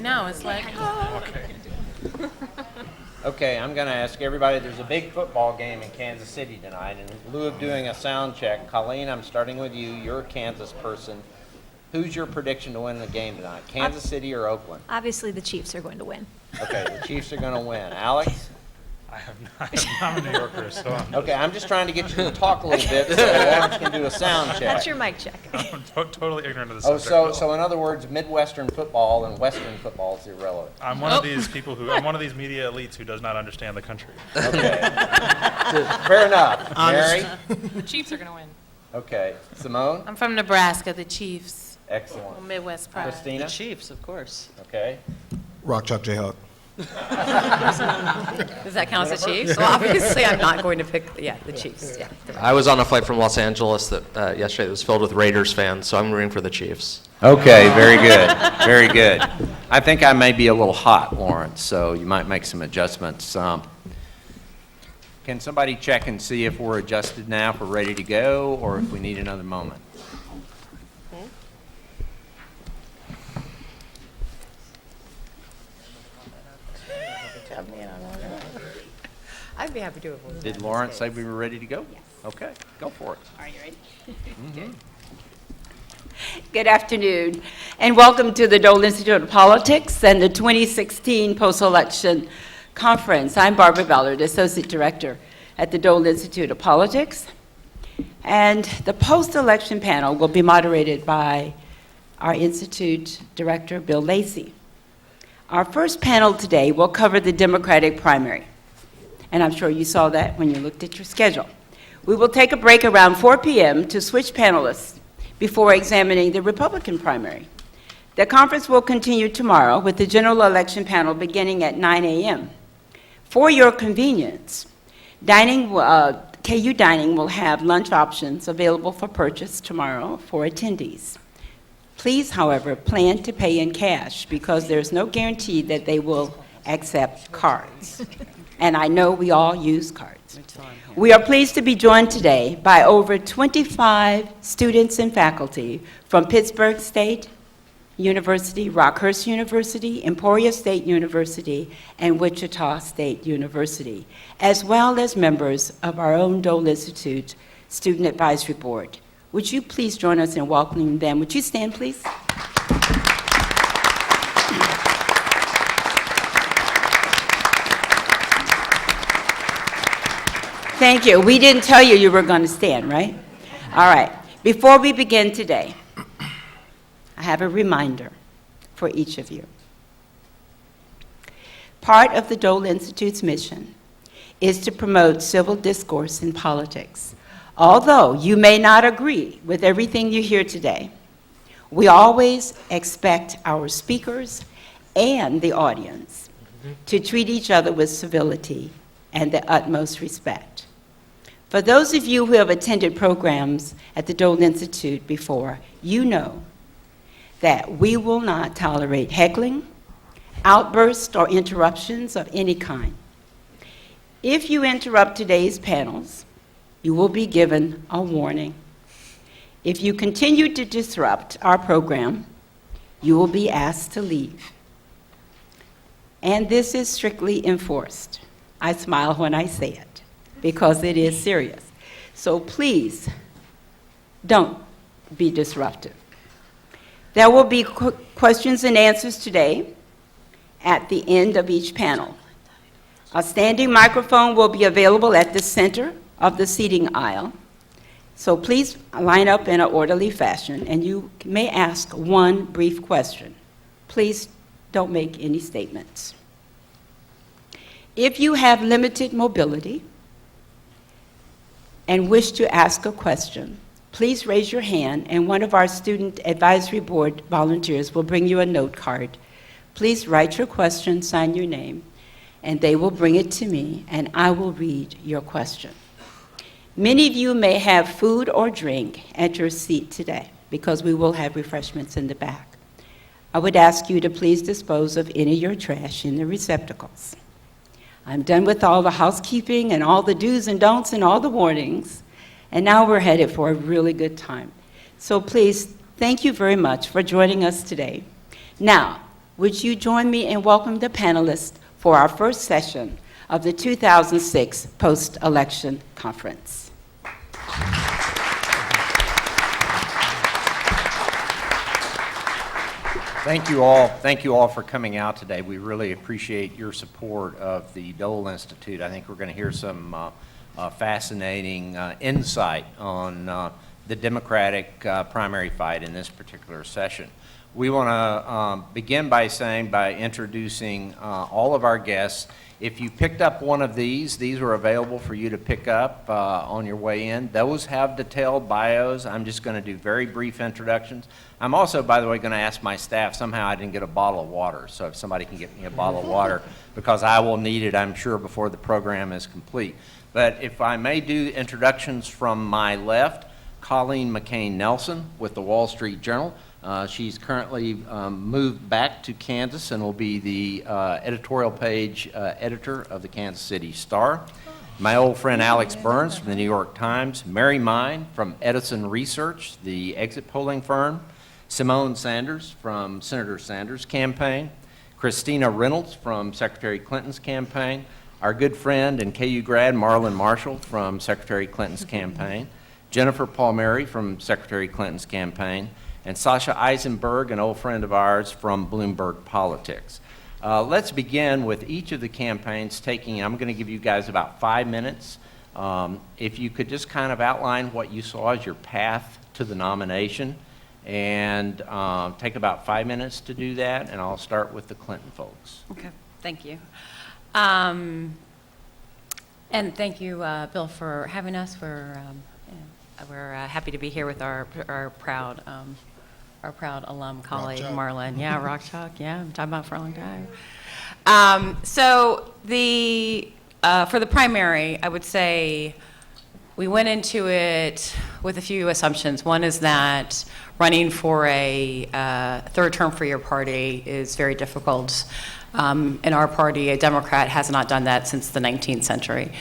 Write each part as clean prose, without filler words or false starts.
know, it's like, Okay, I'm going to ask everybody, there's a big football game in Kansas City tonight, and in lieu of doing a sound check, Colleen, I'm starting with you. You're a Kansas person. Who's your prediction to win the game tonight, Kansas City or Oakland? Obviously, the Chiefs are going to win. Okay, the Chiefs are going to win. Alex? I'm a New Yorker, so Okay, I'm just trying to get you to talk a little bit so Lawrence can do a sound check. That's your mic check. I'm totally ignorant of the Oh, subject. so in other words, Midwestern football and Western football is irrelevant. I'm one of these people I'm one of these media elites who does not understand the country. Okay. Fair enough. Mary? the Chiefs are going to win. Okay. Simone? I'm from Nebraska, the Chiefs. Excellent. Midwest pride. Christina? Chiefs, of course. Okay. Rock Chalk Jayhawk. Does that count as the Chiefs? Well, obviously, I'm not going to pick, the Chiefs, yeah. I was on a flight from Los Angeles that yesterday that was filled with Raiders fans, so I'm rooting for the Chiefs. Okay, very good. Very good. I think I may be a little hot, Lawrence, so you might make some adjustments. Can somebody check and see if we're adjusted now, if we're ready to go, or if we need another moment? I'd be happy to do it. Did Lawrence say we were ready to go? Yes. Okay, go for it. Are you ready? Good afternoon, and welcome to the Dole Institute of Politics and the 2016 Post-Election Conference. I'm Barbara Ballard, Associate Director at the Dole Institute of Politics, and the post-election panel will be moderated by our Institute Director, Bill Lacey. Our first panel today will cover the Democratic primary, and I'm sure you saw that when you looked at your schedule. We will take a break around 4 p.m. to switch panelists before examining the Republican primary. The conference will continue tomorrow with the general election panel beginning at 9 a.m. For your convenience, KU Dining will have lunch options available for purchase tomorrow for attendees. Please, however, plan to pay in cash because there's no guarantee that they will accept cards. And I know we all use cards. We are pleased to be joined today by over 25 students and faculty from Pittsburgh State University, Rockhurst University, Emporia State University, and Wichita State University, as well as members of our own Dole Institute Student Advisory Board. Would you please join us in welcoming them? Would you stand, please? Thank you. We didn't tell you were going to stand, right? All right. Before we begin today, I have a reminder for each of you. Part of the Dole Institute's mission is to promote civil discourse in politics. Although you may not agree with everything you hear today, we always expect our speakers and the audience to treat each other with civility and the utmost respect. For those of you who have attended programs at the Dole Institute before, you know that we will not tolerate heckling, outbursts, or interruptions of any kind. If you interrupt today's panels, you will be given a warning. If you continue to disrupt our program, you will be asked to leave. And this is strictly enforced. I smile when I say it, because it is serious. So please, don't be disruptive. There will be questions and answers today at the end of each panel. A standing microphone will be available at the center of the seating aisle. So please line up in an orderly fashion, and you may ask one brief question. Please don't make any statements. If you have limited mobility and wish to ask a question, please raise your hand, and one of our Student Advisory Board volunteers will bring you a note card. Please write your question, sign your name, and they will bring it to me, and I will read your question. Many of you may have food or drink at your seat today because we will have refreshments in the back. I would ask you to please dispose of any of your trash in the receptacles. I'm done with all the housekeeping and all the do's and don'ts and all the warnings, and now we're headed for a really good time. So please, thank you very much for joining us today. Now, would you join me in welcoming the panelists for our first session of the 2006 Post-Election Conference. Thank you all. Thank you all for coming out today. We really appreciate your support of the Dole Institute. I think we're going to hear some fascinating insight on the Democratic primary fight in this particular session. We want to begin by introducing all of our guests. If you picked up one of these are available for you to pick up on your way in. Those have detailed bios. I'm just going to do very brief introductions. I'm also, by the way, going to ask my staff, somehow I didn't get a bottle of water, so if somebody can get me a bottle of water, because I will need it, I'm sure, before the program is complete. But if I may do introductions from my left, Colleen McCain Nelson with the Wall Street Journal. She's currently moved back to Kansas and will be the editorial page editor of the Kansas City Star. My old friend Alex Burns from the New York Times. Meyn from Edison Research, the exit polling firm. Simone Sanders from Senator Sanders' campaign. Christina Reynolds from Secretary Clinton's campaign. Our good friend and KU grad Marlon Marshall from Secretary Clinton's campaign. Jennifer Palmieri from Secretary Clinton's campaign. And Sasha Issenberg, an old friend of ours from Bloomberg Politics. Let's begin with each of the campaigns I'm going to give you guys about 5 minutes. If you could just kind of outline what you saw as your path to the nomination, and take about 5 minutes to do that, and I'll start with the Clinton folks. Okay, thank you. And thank you, Bill, for having us. We're happy to be here with our proud alum colleague, Marlon. Yeah, Rock Chalk. Yeah, I'm talking about for a long time. So for the primary, I would say we went into it with a few assumptions. One is that running for a third term for your party is very difficult. In our party, a Democrat has not done that since the 19th century.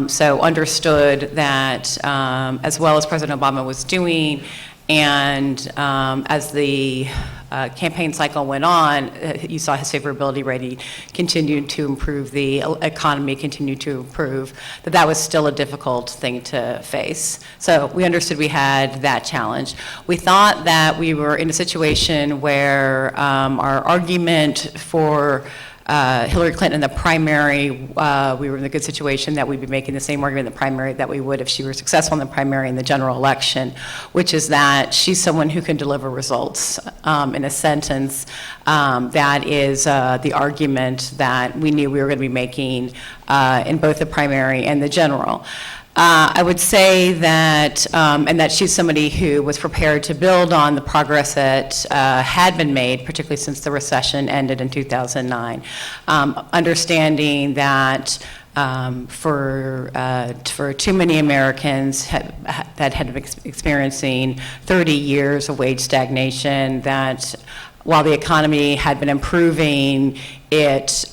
So understood that as well as President Obama was doing, and as the campaign cycle went on, you saw his favorability rating continue to improve, the economy continued to improve, that was still a difficult thing to face. So we understood we had that challenge. We thought that we were in a situation where our argument for Hillary Clinton in the primary, we were in a good situation that we'd be making the same argument in the primary that we would if she were successful in the primary in the general election, which is that she's someone who can deliver results. In a sentence, that is the argument that we knew we were going to be making in both the primary and the general. I would say that, and that she's somebody who was prepared to build on the progress that had been made, particularly since the recession ended in 2009. Understanding that for too many Americans that had been experiencing 30 years of wage stagnation, that while the economy had been improving, income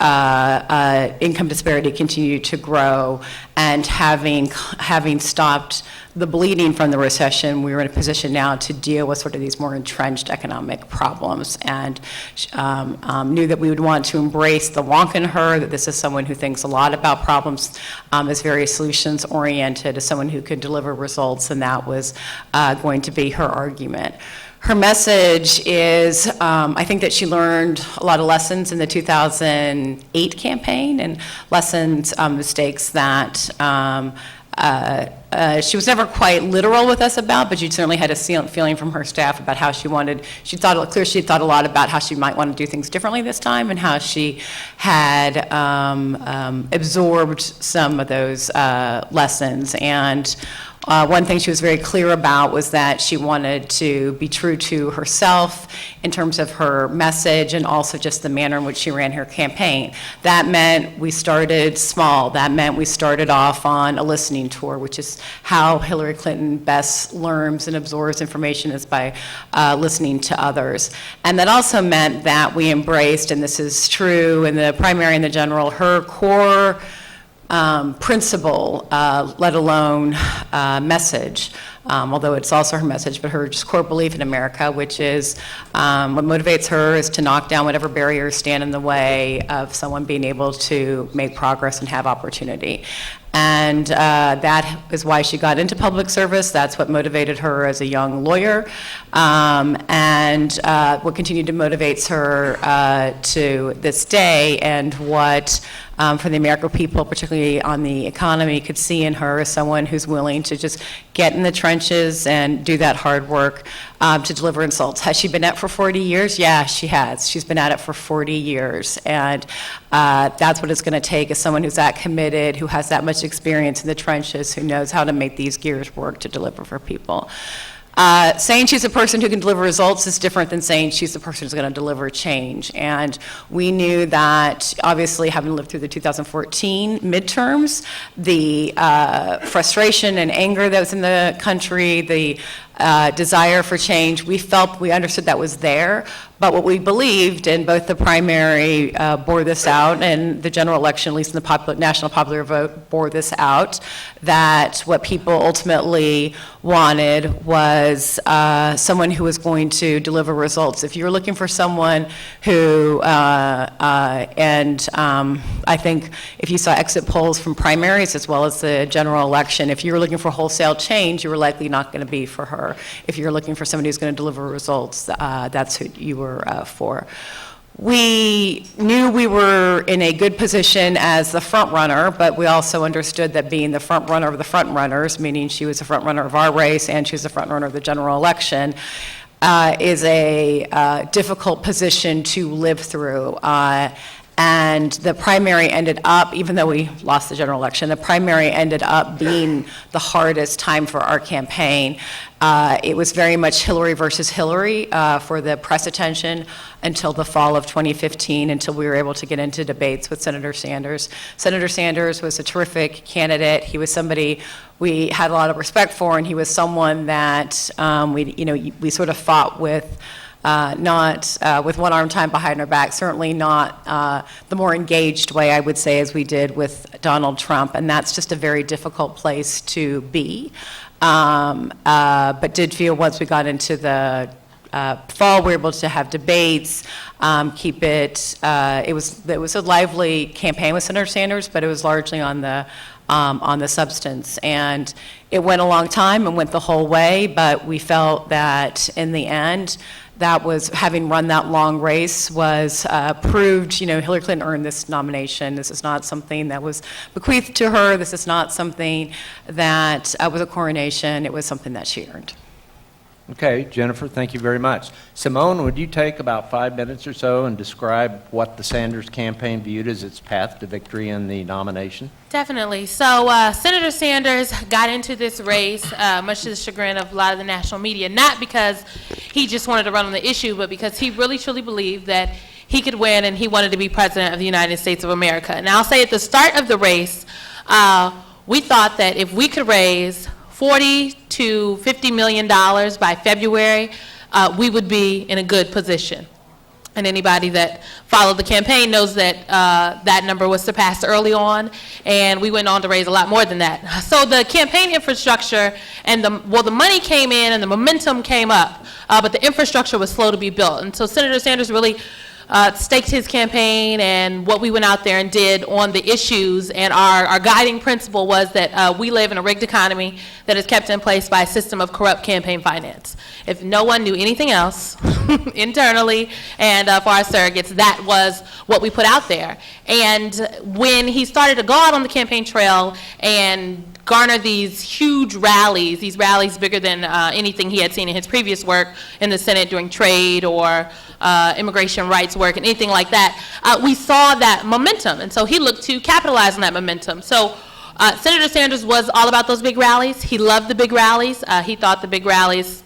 disparity continued to grow, and having stopped the bleeding from the recession, we were in a position now to deal with sort of these more entrenched economic problems, and knew that we would want to embrace the wonk in her, that this is someone who thinks a lot about problems, is very solutions oriented, as someone who could deliver results, and that was going to be her argument. Her message is, I think that she learned a lot of lessons in the 2008 campaign, and mistakes that she was never quite literal with us about, but she certainly had a feeling from her staff about how she thought a lot about how she might want to do things differently this time, and how she had absorbed some of those lessons. And one thing she was very clear about was that she wanted to be true to herself in terms of her message, and also just the manner in which she ran her campaign. That meant we started small. That meant we started off on a listening tour, which is how Hillary Clinton best learns and absorbs information, is by listening to others. And that also meant that we embraced, and this is true in the primary and the general, her core principle, let alone message, although it's also her message, but her just core belief in America, which is what motivates her is to knock down whatever barriers stand in the way of someone being able to make progress and have opportunity. And that is why she got into public service. That's what motivated her as a young lawyer, and what continued to motivate her to this day, and what for the American people, particularly on the economy, could see in her as someone who's willing to just get in the trenches and do that hard work to deliver results. Has she been at it for 40 years? Yeah, she has. She's been at it for 40 years. And that's what it's going to take, is someone who's that committed, who has that much experience in the trenches, who knows how to make these gears work to deliver for people. Saying she's a person who can deliver results is different than saying she's the person who's going to deliver change. And we knew that, obviously, having lived through the 2014 midterms, the frustration and anger that was in the country, the desire for change, we understood that was there. But what we believed, and both the primary bore this out, and the general election, at least in the national popular vote, bore this out, that what people ultimately wanted was someone who was going to deliver results. If you're looking for someone who, I think if you saw exit polls from primaries as well as the general election, if you were looking for wholesale change, you were likely not going to be for her. If you're looking for somebody who's going to deliver results, that's who you were for. We knew we were in a good position as the front runner, but we also understood that being the front runner of the front runners, meaning she was the front runner of our race and she was the front runner of the general election, is a difficult position to live through. And the primary ended up, even though we lost the general election, the primary ended up being the hardest time for our campaign. It was very much Hillary versus Hillary for the press attention until the fall of 2015, until we were able to get into debates with Senator Sanders. Senator Sanders was a terrific candidate. He was somebody we had a lot of respect for, and he was someone that we sort of fought with. Not with one arm tied behind our back, certainly not the more engaged way, I would say, as we did with Donald Trump, and that's just a very difficult place to be. But did feel once we got into the fall, we were able to have debates, keep it, it was a lively campaign with Senator Sanders, but it was largely on the substance. And it went a long time and went the whole way, but we felt that in the end, that was, having run that long race, was proved, Hillary Clinton earned this nomination. This is not something that was bequeathed to her. This is not something that was a coronation. It was something that she earned. Okay, Jennifer, thank you very much. Simone, would you take about 5 minutes or so and describe what the Sanders campaign viewed as its path to victory in the nomination? Definitely. So Senator Sanders got into this race, much to the chagrin of a lot of the national media, not because he just wanted to run on the issue, but because he really truly believed that he could win and he wanted to be president of the United States of America. And I'll say at the start of the race, we thought that if we could raise $40 to $50 million by February, we would be in a good position. And anybody that followed the campaign knows that that number was surpassed early on, and we went on to raise a lot more than that. So the campaign infrastructure and the money came in and the momentum came up, but the infrastructure was slow to be built. And so Senator Sanders really staked his campaign and what we went out there and did on the issues, and our guiding principle was that we live in a rigged economy that is kept in place by a system of corrupt campaign finance. If no one knew anything else internally and for our surrogates, that was what we put out there. And when he started to go out on the campaign trail and garner these huge rallies, these rallies bigger than anything he had seen in his previous work in the Senate doing trade or immigration rights work and anything like that, we saw that momentum. And so he looked to capitalize on that momentum. So Senator Sanders was all about those big rallies. He loved the big rallies. He thought the big rallies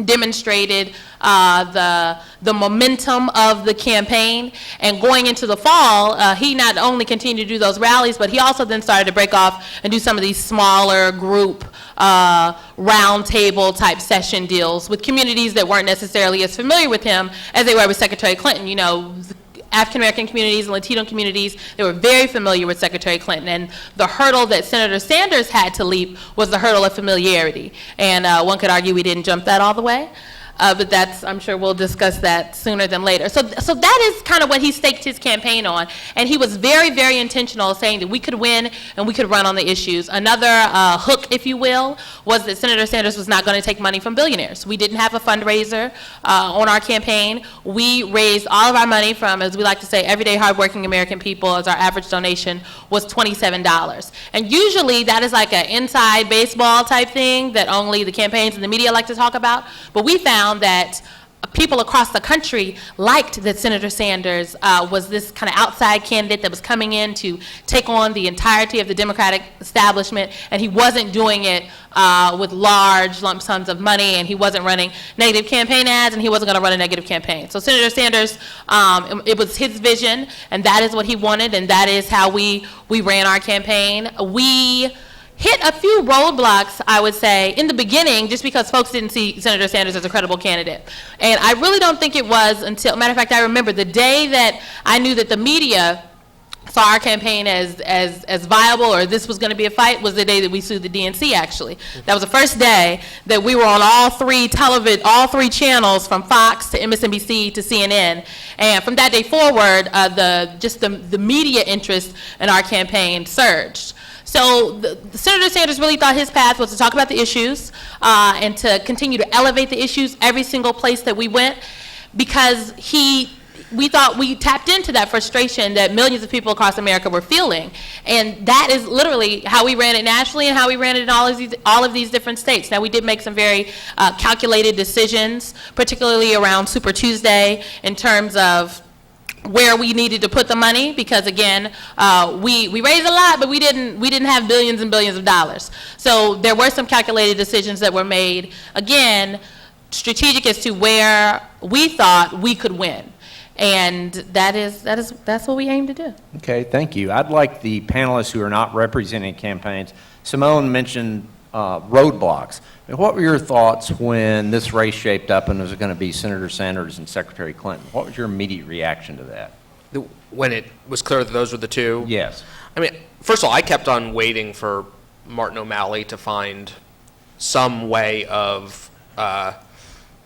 demonstrated the momentum of the campaign. And going into the fall, he not only continued to do those rallies, but he also then started to break off and do some of these smaller group round table type session deals with communities that weren't necessarily as familiar with him as they were with Secretary Clinton. African-American communities and Latino communities that were very familiar with Secretary Clinton. And the hurdle that Senator Sanders had to leap was the hurdle of familiarity. And one could argue we didn't jump that all the way. But that's, I'm sure we'll discuss that sooner than later. So that is kind of what he staked his campaign on. And he was very, very intentional, saying that we could win and we could run on the issues. Another hook, if you will, was that Senator Sanders was not going to take money from billionaires. We didn't have a fundraiser on our campaign. We raised all of our money from, as we like to say, everyday hardworking American people, as our average donation was $27. And usually that is like an inside baseball type thing that only the campaigns and the media like to talk about. But we found that people across the country liked that Senator Sanders was this kind of outside candidate that was coming in to take on the entirety of the Democratic establishment, and he wasn't doing it with large lump sums of money, and he wasn't running negative campaign ads, and he wasn't going to run a negative campaign. So Senator Sanders, it was his vision, and that is what he wanted, and that is how we ran our campaign. We hit a few roadblocks, I would say, in the beginning, just because folks didn't see Senator Sanders as a credible candidate. And I really don't think it was until, matter of fact, I remember the day that I knew that the media saw our campaign as viable, or this was going to be a fight, was the day that we sued the DNC, actually. That was the first day that we were on all three channels, from Fox to MSNBC to CNN. And from that day forward, the media interest in our campaign surged. So Senator Sanders really thought his path was to talk about the issues and to continue to elevate the issues every single place that we went, because we thought we tapped into that frustration that millions of people across America were feeling. And that is literally how we ran it nationally and how we ran it in all of these different states. Now, we did make some very calculated decisions, particularly around Super Tuesday, in terms of where we needed to put the money, because again, we raised a lot, but we didn't have billions and billions of dollars. So there were some calculated decisions that were made, again, strategic as to where we thought we could win. And that's what we aim to do. Okay, thank you. I'd like the panelists who are not representing campaigns. Simone mentioned roadblocks. What were your thoughts when this race shaped up and it was going to be Senator Sanders and Secretary Clinton? What was your immediate reaction to that? When it was clear that those were the two? Yes. I mean, first of all, I kept on waiting for Martin O'Malley to find some way of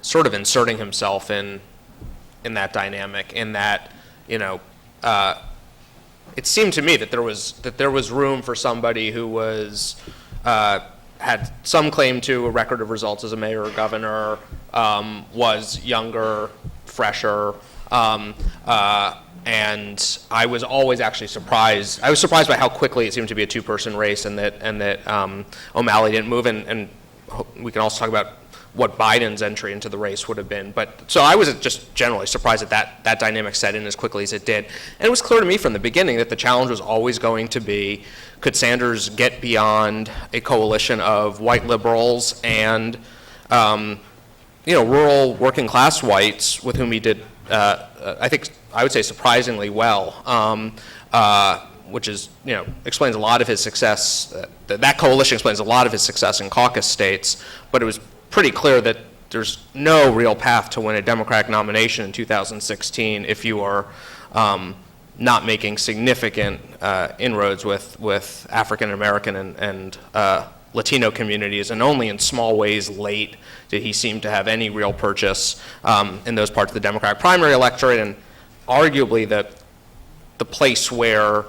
sort of inserting himself in that dynamic, in that, you know, it seemed to me that there was room for somebody who was had some claim to a record of results as a mayor or governor, was younger, fresher, and I was always actually surprised. I was surprised by how quickly it seemed to be a two-person race, and that O'Malley didn't move. And we can also talk about what Biden's entry into the race would have been. But so I was just generally surprised that dynamic set in as quickly as it did. And it was clear to me from the beginning that the challenge was always going to be, could Sanders get beyond a coalition of white liberals and rural working class whites with whom he did, I think, I would say surprisingly well, which is, explains a lot of his success. That coalition explains a lot of his success in caucus states, but it was pretty clear that there's no real path to win a Democratic nomination in 2016 if you are not making significant inroads with African American and Latino communities, and only in small ways late did he seem to have any real purchase in those parts of the Democratic primary electorate. And arguably the place where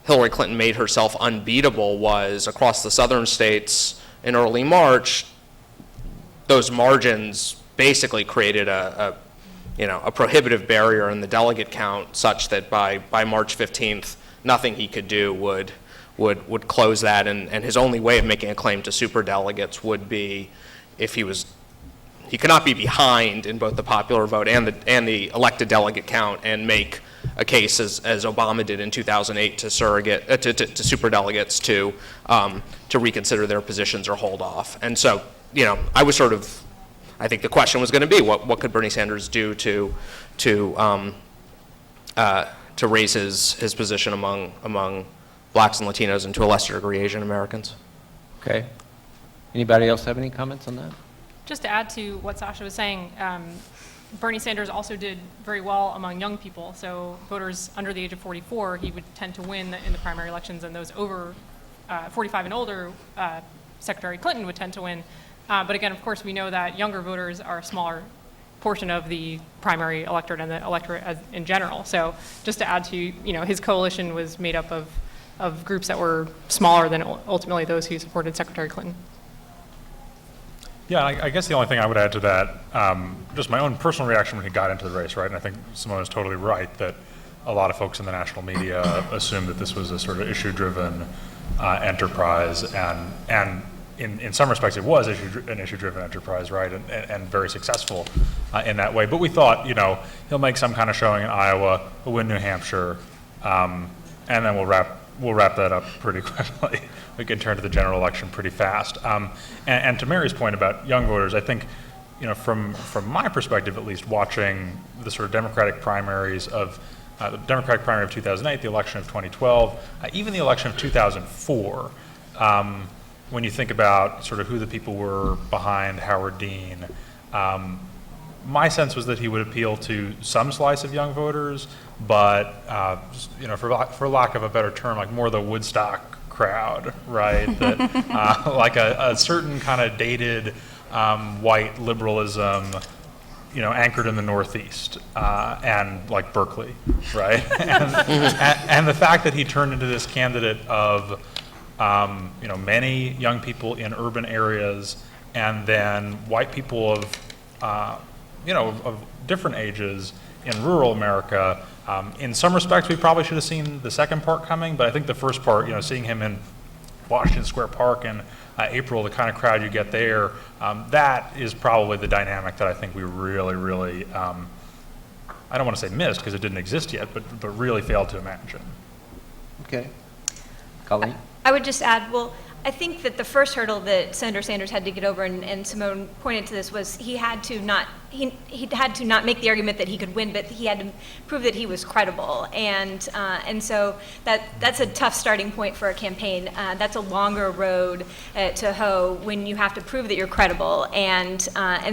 Hillary Clinton made herself unbeatable was across the southern states in early March. Those margins basically created a prohibitive barrier in the delegate count, such that by March 15th, nothing he could do would close that, and his only way of making a claim to superdelegates would be if he could not be behind in both the popular vote and the elected delegate count and make a case as Obama did in 2008 to superdelegates to reconsider their positions or hold off. And so, I think the question was going to be what could Bernie Sanders do to raise his position among blacks and Latinos, and to a lesser degree Asian Americans. Okay. Anybody else have any comments on that? Just to add to what Sasha was saying, Bernie Sanders also did very well among young people. So voters under the age of 44, he would tend to win in the primary elections, and those over 45 and older, Secretary Clinton would tend to win. But again, of course, we know that younger voters are a smaller portion of the primary electorate and the electorate in general. So just to add to, his coalition was made up of groups that were smaller than ultimately those who supported Secretary Clinton. Yeah, I guess the only thing I would add to that, just my own personal reaction when he got into the race, right? And I think Simone is totally right that a lot of folks in the national media assumed that this was a sort of issue-driven enterprise, and in some respects it was an issue-driven enterprise, right? And very successful in that way. But we thought, he'll make some kind of showing in Iowa, he'll win New Hampshire, and then we'll wrap that up pretty quickly. We can turn to the general election pretty fast. And to Mary's point about young voters, I think, from my perspective at least, watching the sort of Democratic primaries of the Democratic primary of 2008, the election of 2012, even the election of 2004, when you think about sort of who the people were behind Howard Dean, my sense was that he would appeal to some slice of young voters, but for lack of a better term, like more the Woodstock crowd, right? That like a certain kind of dated white liberalism, anchored in the Northeast and like Berkeley, right? And the fact that he turned into this candidate of many young people in urban areas, and then white people of different ages in rural America. In some respects, we probably should have seen the second part coming, but I think the first part, seeing him in Washington Square Park in April, the kind of crowd you get there, that is probably the dynamic that I think we really, really, I don't want to say missed because it didn't exist yet, but really failed to imagine. Okay. Colleen? I would just add, I think that the first hurdle that Senator Sanders had to get over, and Simone pointed to this, was he had to not make the argument that he could win, but he had to prove that he was credible, and so that's a tough starting point for a campaign. That's a longer road to hoe when you have to prove that you're credible, and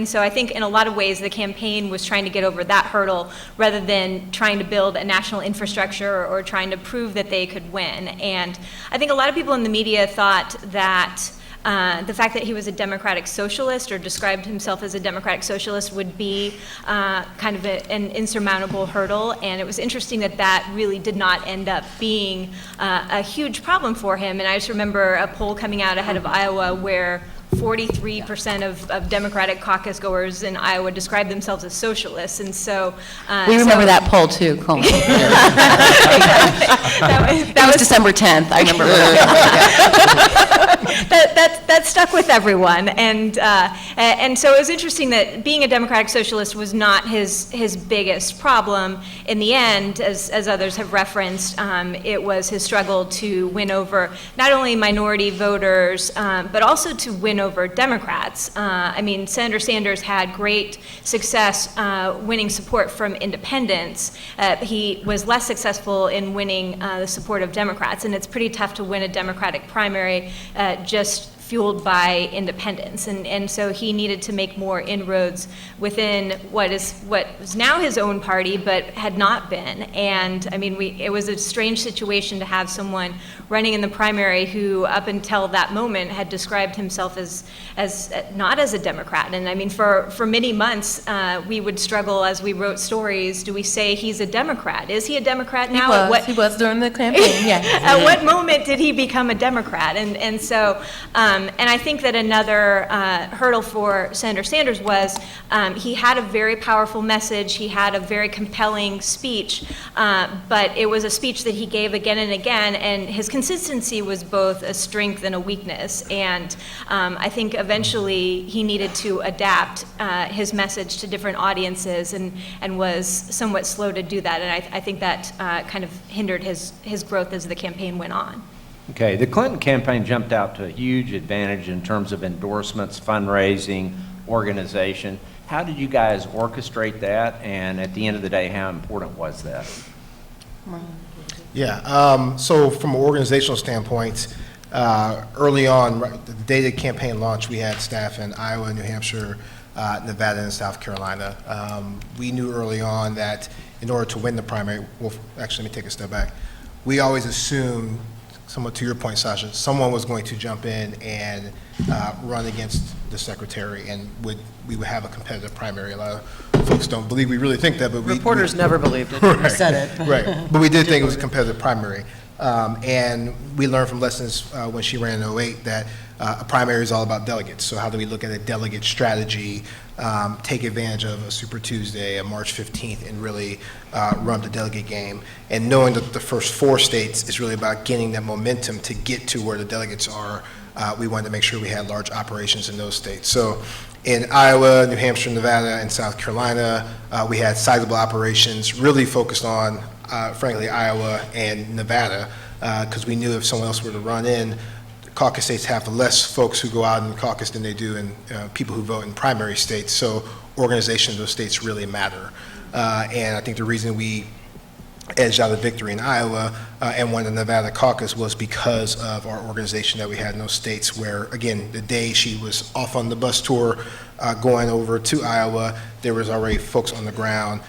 so I think in a lot of ways the campaign was trying to get over that hurdle rather than trying to build a national infrastructure or trying to prove that they could win. And I think a lot of people in the media thought that the fact that he was a democratic socialist or described himself as a democratic socialist would be kind of an insurmountable hurdle, and it was interesting that really did not end up being a huge problem for him. And I just remember a poll coming out ahead of Iowa where 43% of Democratic caucus goers in Iowa described themselves as socialists, and so We remember that poll too, Colleen. That was December 10th, I remember. that stuck with everyone, and so it was interesting that being a democratic socialist was not his biggest problem. In the end, as others have referenced, it was his struggle to win over not only minority voters, but also to win over Democrats. I mean, Senator Sanders had great success winning support from independents. He was less successful in winning the support of Democrats, and it's pretty tough to win a Democratic primary just fueled by independents, and so he needed to make more inroads within what is now his own party, but had not been. And I mean, it was a strange situation to have someone running in the primary who, up until that moment, had described himself as not as a Democrat. And I mean, for many months, we would struggle as we wrote stories. Do we say he's a Democrat? Is he a Democrat now? He was during the campaign. Yeah. At what moment did he become a Democrat? And so. And I think that another hurdle for Senator Sanders was he had a very powerful message, he had a very compelling speech, but it was a speech that he gave again and again, and his consistency was both a strength and a weakness. And I think eventually he needed to adapt his message to different audiences, and was somewhat slow to do that. And I think that kind of hindered his growth as the campaign went on. Okay, the Clinton campaign jumped out to a huge advantage in terms of endorsements, fundraising, organization. How did you guys orchestrate that? And at the end of the day, how important was that? Yeah, so from an organizational standpoint, early on, right, the day the campaign launched, we had staff in Iowa, New Hampshire, Nevada and South Carolina. We knew early on that in order to win the primary, well, actually, let me take a step back. We always assumed, somewhat to your point, Sasha, someone was going to jump in and run against the secretary, and we would have a competitive primary. A lot of folks don't believe we really think that, but Reporters never believed it. Right. You said it. Right, but we did think it was a competitive primary. And we learned from lessons when she ran in '08 that a primary is all about delegates. So how do we look at a delegate strategy, take advantage of a Super Tuesday, a March 15th, and really run the delegate game? And knowing that the first 4 states is really about getting that momentum to get to where the delegates are, we wanted to make sure we had large operations in those states. So in Iowa, New Hampshire, Nevada, and South Carolina, we had sizable operations really focused on, frankly, Iowa and Nevada, because we knew if someone else were to run in, caucus states have less folks who go out in the caucus than they do in people who vote in primary states. So organization of those states really matter. And I think the reason we edged out a victory in Iowa and won the Nevada caucus was because of our organization that we had in those states where, again, the day she was off on the bus tour going over to Iowa, there was already folks on the ground,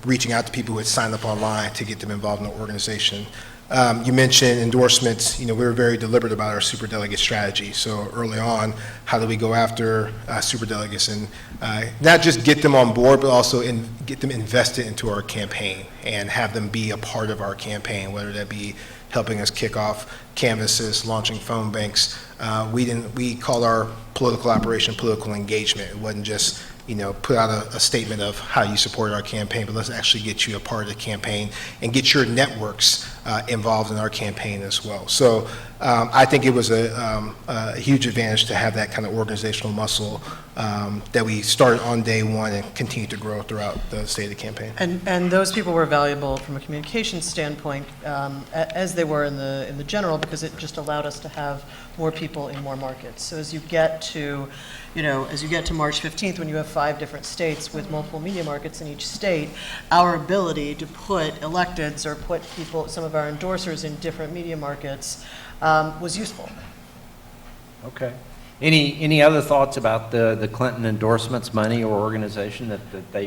reaching out to people who had signed up online to get them involved in the organization. You mentioned endorsements. We were very deliberate about our superdelegate strategy. So early on, how do we go after superdelegates and not just get them on board, but also get them invested into our campaign and have them be a part of our campaign, whether that be helping us kick off canvases, launching phone banks. We called our political operation political engagement. It wasn't just put out a statement of how you support our campaign, but let's actually get you a part of the campaign and get your networks involved in our campaign as well. So I think it was a huge advantage to have that kind of organizational muscle that we started on day one and continue to grow throughout the state of the campaign. And those people were valuable from a communications standpoint, as they were in the general, because it just allowed us to have more people in more markets. So as you get to March 15th, when you have 5 different states with multiple media markets in each state, our ability to put electeds or put people, some of our endorsers in different media markets was useful. Okay. Any other thoughts about the Clinton endorsements money or organization that they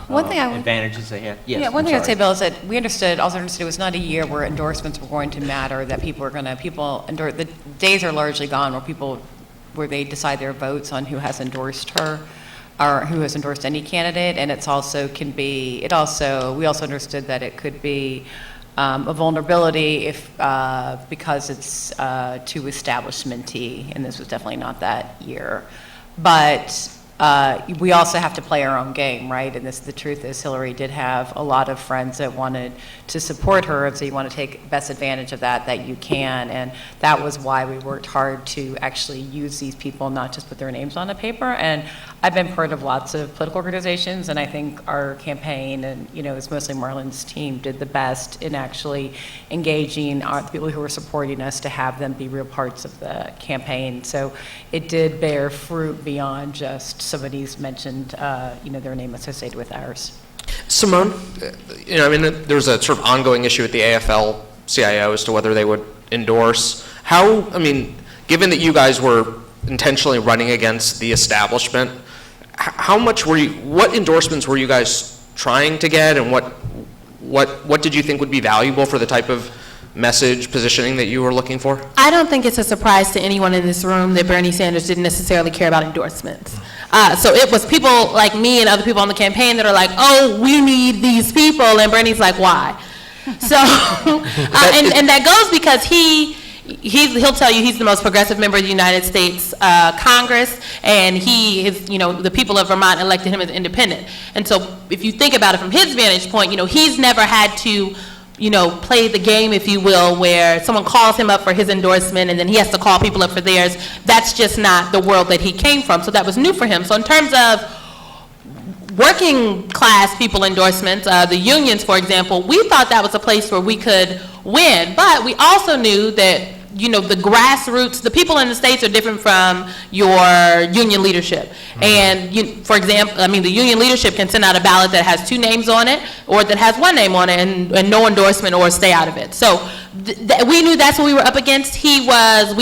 One thing advantages they had? Yes, yeah, one I'm thing I'd say, sorry. Bill, is that we also understood it was not a year where endorsements were going to matter, that the days are largely gone where they decide their votes on who has endorsed her or who has endorsed any candidate, and we also understood that it could be a vulnerability because it's too establishment-y, and this was definitely not that year. But we also have to play our own game, right? And the truth is Hillary did have a lot of friends that wanted to support her, so you want to take best advantage of that you can. And that was why we worked hard to actually use these people, not just put their names on a paper. And I've been part of lots of political organizations, and I think our campaign, and it's mostly Marlon's team, did the best in actually engaging the people who were supporting us to have them be real parts of the campaign. So it did bear fruit beyond just somebody's mentioned, their name associated with ours. Simone, there's a sort of ongoing issue with the AFL-CIO as to whether they would endorse. Given that you guys were intentionally running against the establishment, what endorsements were you guys trying to get, and what did you think would be valuable for the type of message positioning that you were looking for? I don't think it's a surprise to anyone in this room that Bernie Sanders didn't necessarily care about endorsements. So it was people like me and other people on the campaign that are like, oh, we need these people, and Bernie's like, why? So, and that goes because he'll tell you he's the most progressive member of the United States Congress, and the people of Vermont elected him as independent. And so if you think about it from his vantage point, he's never had to play the game, if you will, where someone calls him up for his endorsement and then he has to call people up for theirs. That's just not the world that he came from. So that was new for him. So in terms of working class people endorsements, the unions, for example, we thought that was a place where we could win. But we also knew that the grassroots, the people in the states are different from your union leadership. And for example, the union leadership can send out a ballot that has 2 names on it or that has 1 name on it and no endorsement or stay out of it. So we knew that's what we were up against. We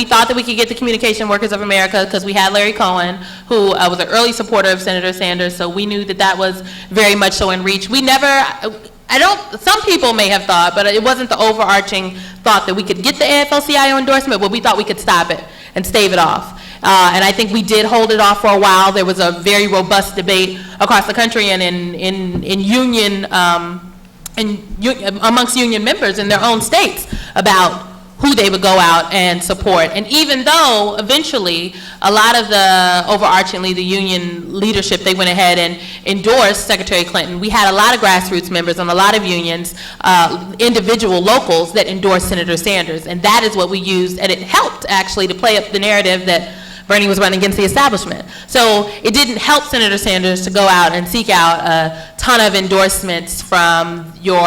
thought that we could get the Communication Workers of America because we had Larry Cohen, who was an early supporter of Senator Sanders, so we knew that was very much so in reach. Some people may have thought, but it wasn't the overarching thought that we could get the AFL-CIO endorsement, but we thought we could stop it and stave it off. And I think we did hold it off for a while. There was a very robust debate across the country and in union, amongst union members in their own states about who they would go out and support. And even though eventually a lot of overarchingly the union leadership, they went ahead and endorsed Secretary Clinton, we had a lot of grassroots members and a lot of unions, individual locals that endorsed Senator Sanders. And that is what we used, and it helped actually to play up the narrative that Bernie was running against the establishment. So it didn't help Senator Sanders to go out and seek out a ton of endorsements from your,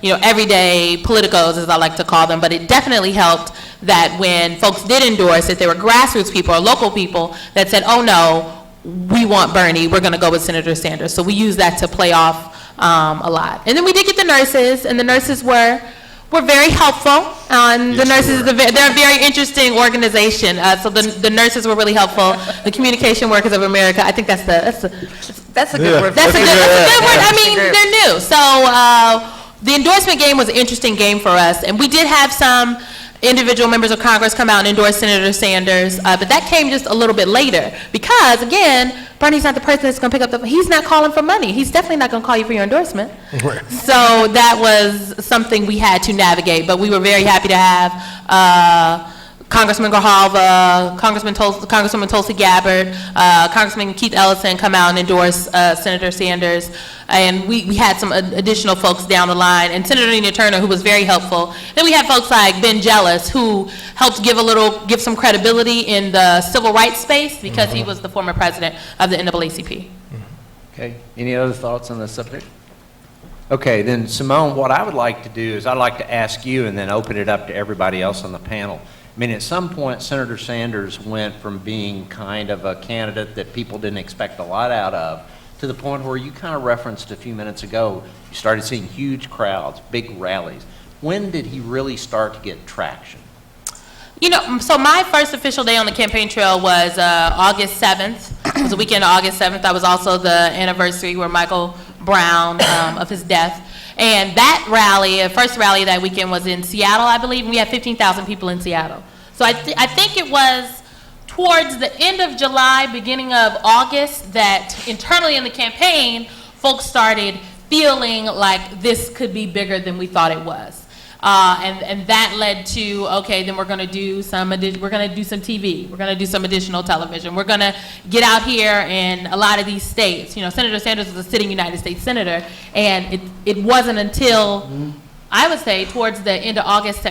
everyday politicos, as I like to call them, but it definitely helped that when folks did endorse it, there were grassroots people or local people that said, oh no, we want Bernie, we're gonna go with Senator Sanders. So we used that to play off a lot. And then we did get the nurses, and the nurses were very helpful. The nurses, they're a very interesting organization. So the nurses were really helpful. The Communication Workers of America, I think that's a good word. That's a good word. They're new. So the endorsement game was an interesting game for us, and we did have some individual members of Congress come out and endorse Senator Sanders, but that came just a little bit later because, again, Bernie's not the person that's going to pick up he's not calling for money. He's definitely not going to call you for your endorsement. Right. So that was something we had to navigate, but we were very happy to have Congressman Grijalva, Congresswoman Tulsi Gabbard, Congressman Keith Ellison come out and endorse Senator Sanders, and we had some additional folks down the line, and Senator Nina Turner, who was very helpful. Then we had folks like Ben Jealous, who helped give some credibility in the civil rights space because he was the former president of the NAACP. Okay, any other thoughts on this subject? Okay, then Simone, what I would like to do is I'd like to ask you and then open it up to everybody else on the panel. At some point, Senator Sanders went from being kind of a candidate that people didn't expect a lot out of to the point where you kind of referenced a few minutes ago, you started seeing huge crowds, big rallies. When did he really start to get traction? So my first official day on the campaign trail was August 7th. It was the weekend of August 7th. That was also the anniversary where Michael Brown, of his death. And that rally, first rally that weekend was in Seattle, I believe, and we had 15,000 people in Seattle. So I think it was towards the end of July, beginning of August, that internally in the campaign, folks started feeling like this could be bigger than we thought it was. And that led to, okay, then we're going to do some TV. We're going to do some additional television. We're going to get out here in a lot of these states. Senator Sanders was a sitting United States senator, and it wasn't until, I would say, towards the end of August,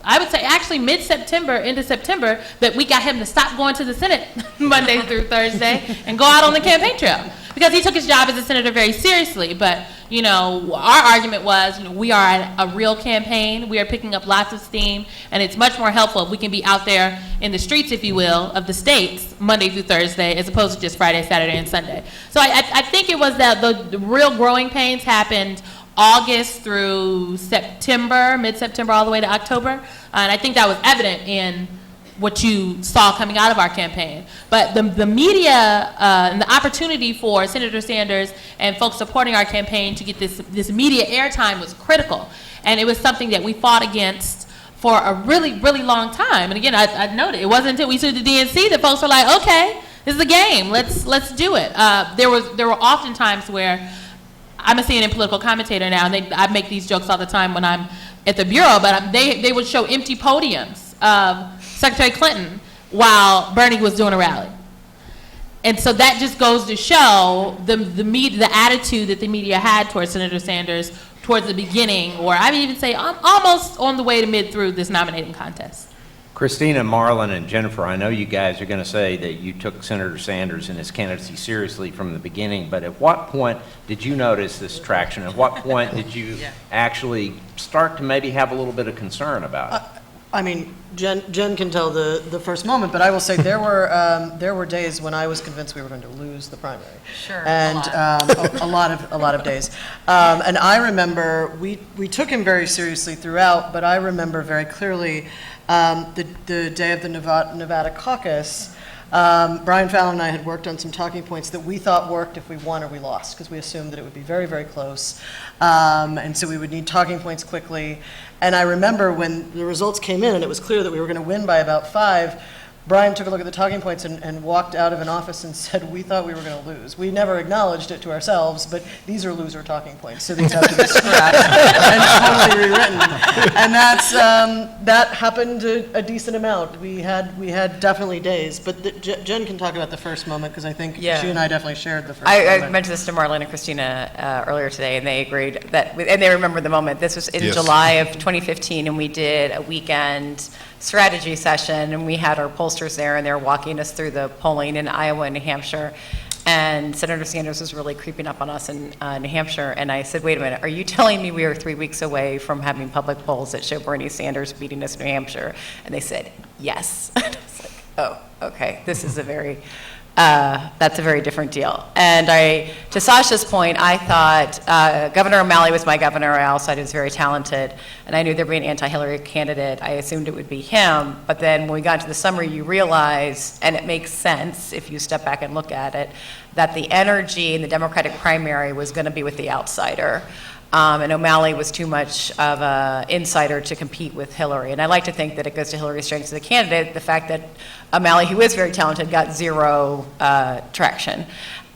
I would say actually mid-September, into September, that we got him to stop going to the Senate Monday through Thursday and go out on the campaign trail. Because he took his job as a senator very seriously. But, our argument was, we are a real campaign. We are picking up lots of steam. And it's much more helpful if we can be out there in the streets, if you will, of the states Monday through Thursday, as opposed to just Friday, Saturday, and Sunday. So I think it was that the real growing pains happened August through September, mid-September, all the way to October. And I think that was evident in what you saw coming out of our campaign. But the media and the opportunity for Senator Sanders and folks supporting our campaign to get this media airtime was critical. And it was something that we fought against for a really, really long time. And again, I noted, it wasn't until we sued the DNC that folks were like, okay, this is a game, let's do it. There were often times where, I'm a CNN political commentator now, and I make these jokes all the time when I'm at the Bureau, but they would show empty podiums of Secretary Clinton while Bernie was doing a rally. And so that just goes to show the attitude that the media had towards Senator Sanders towards the beginning, or I would even say almost on the way to mid through this nominating contest. Christina, Marlon, and Jennifer, I know you guys are going to say that you took Senator Sanders and his candidacy seriously from the beginning, but at what point did you notice this traction? At what point did you actually start to maybe have a little bit of concern about it? I mean, Jen can tell the first moment, but I will say there were days when I was convinced we were going to lose the primary. Sure, And a lot of days. And I remember we took him very seriously throughout, but I remember very clearly the day of the Nevada caucus. Brian Fallon and I had worked on some talking points that we thought worked if we won or we lost, because we assumed that it would be very, very close. And so we would need talking points quickly. And I remember when the results came in and it was clear that we were going to win by about 5, Brian took a look at the talking points and walked out of an office and said, we thought we were going to lose. We never acknowledged it to ourselves, but these are loser talking points, so these have to be scrapped and totally rewritten. And that happened a decent amount. We had definitely days, but Jen can talk about the first moment, because I think she and I definitely shared the first moment. I mentioned this to Marlon and Christina earlier today, and they agreed that, and they remember the moment. This was in July of 2015, and we did a weekend strategy session, and we had our pollsters there, and they were walking us through the polling in Iowa and New Hampshire. And Senator Sanders was really creeping up on us in New Hampshire. And I said, wait a minute, are you telling me we are 3 weeks away from having public polls that show Bernie Sanders beating us in New Hampshire? And they said, yes. And I was like, oh, okay, this is that's a very different deal. And to Sasha's point, I thought Governor O'Malley was my governor. I also thought he was very talented, and I knew there'd be an anti-Hillary candidate. I assumed it would be him, but then when we got to the summary, you realize, and it makes sense if you step back and look at it, that the energy in the Democratic primary was going to be with the outsider. And O'Malley was too much of an insider to compete with Hillary. And I like to think that it goes to Hillary's strengths as a candidate, the fact that O'Malley, who is very talented, got 0 traction.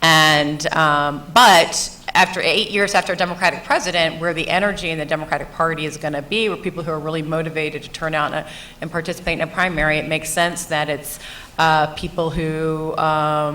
And, but after 8 years after a Democratic president, where the energy in the Democratic Party is going to be, where people who are really motivated to turn out and participate in a primary, it makes sense that it's people who are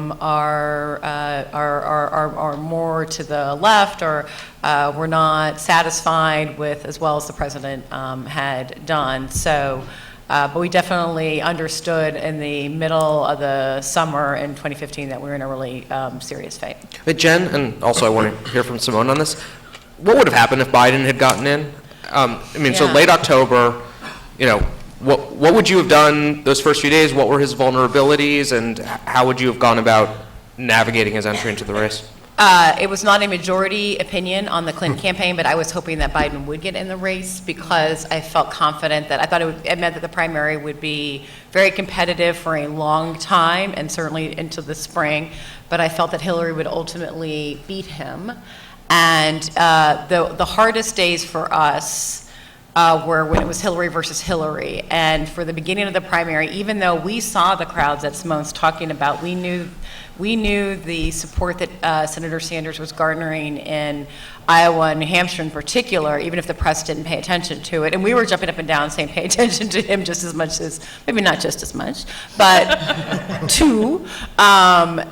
more to the left, or were not satisfied with as well as the president had done. So, but we definitely understood in the middle of the summer in 2015 that we were in a really serious fight. But Jen, and also I want to hear from Simone on this, what would have happened if Biden had gotten in? So late October, what would you have done those first few days? What were his vulnerabilities, and how would you have gone about navigating his entry into the race? It was not a majority opinion on the Clinton campaign, but I was hoping that Biden would get in the race, because I felt confident that I thought it meant that the primary would be very competitive for a long time, and certainly into the spring. But I felt that Hillary would ultimately beat him. And the hardest days for us were when it was Hillary versus Hillary. And for the beginning of the primary, even though we saw the crowds that Simone's talking about, we knew the support that Senator Sanders was garnering in Iowa and New Hampshire in particular, even if the press didn't pay attention to it. And we were jumping up and down saying, pay attention to him just as much as, maybe not just as much, but too. But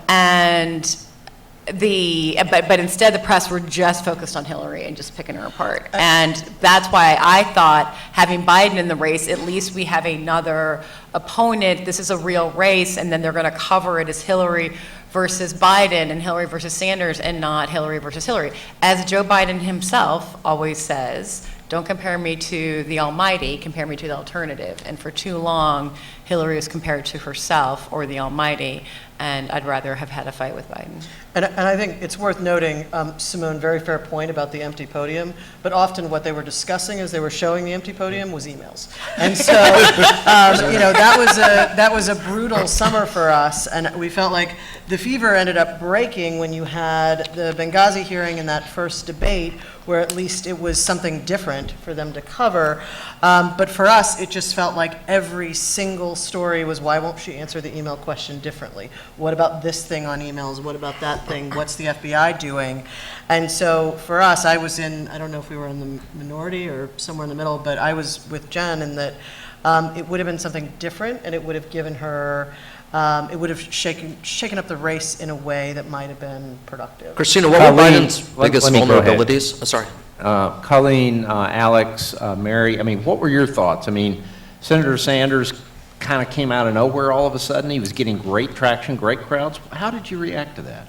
instead the press were just focused on Hillary and just picking her apart. And that's why I thought, having Biden in the race, at least we have another opponent. This is a real race, and then they're going to cover it as Hillary versus Biden and Hillary versus Sanders, and not Hillary versus Hillary. As Joe Biden himself always says, don't compare me to the almighty, compare me to the alternative. And for too long, Hillary was compared to herself or the almighty, and I'd rather have had a fight with Biden. And I think it's worth noting, Simone, very fair point about the empty podium, but often what they were discussing as they were showing the empty podium was emails. And so, that was a brutal summer for us, and we felt like the fever ended up breaking when you had the Benghazi hearing and that first debate, where at least it was something different for them to cover. But for us, it just felt like every single story was, why won't she answer the email question differently? What about this thing on emails? What about that thing? What's the FBI doing? And so for us, I was I don't know if we were in the minority or somewhere in the middle, but I was with Jen in that it would have been something different, and it would have given her, it would have shaken up the race in a way that might have been productive. Christina, what were Biden's biggest let me go ahead. vulnerabilities? Sorry. Colleen, Alex, Mary, what were your thoughts? Senator Sanders kind of came out of nowhere all of a sudden. He was getting great traction, great crowds. How did you react to that?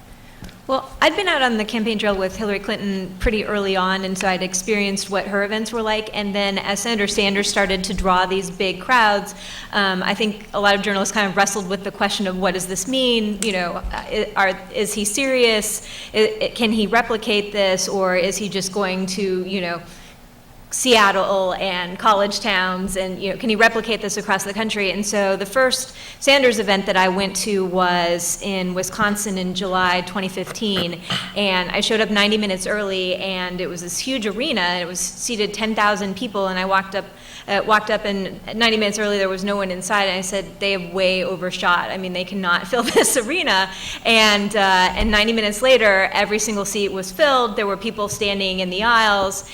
Well, I'd been out on the campaign trail with Hillary Clinton pretty early on, and so I'd experienced what her events were like. And then as Senator Sanders started to draw these big crowds, I think a lot of journalists kind of wrestled with the question of what does this mean? You know, is he serious? Can he replicate this, or is he just going to, you know, Seattle and college towns, and you know, can he replicate this across the country? And so the first Sanders event that I went to was in Wisconsin in July 2015, and I showed up 90 minutes early, and it was this huge arena, and it was seated 10,000 people, and I walked up and 90 minutes early there was no one inside, and I said, they have way overshot. I mean, they cannot fill this arena. And 90 minutes later, every single seat was filled. There were people standing in the aisles,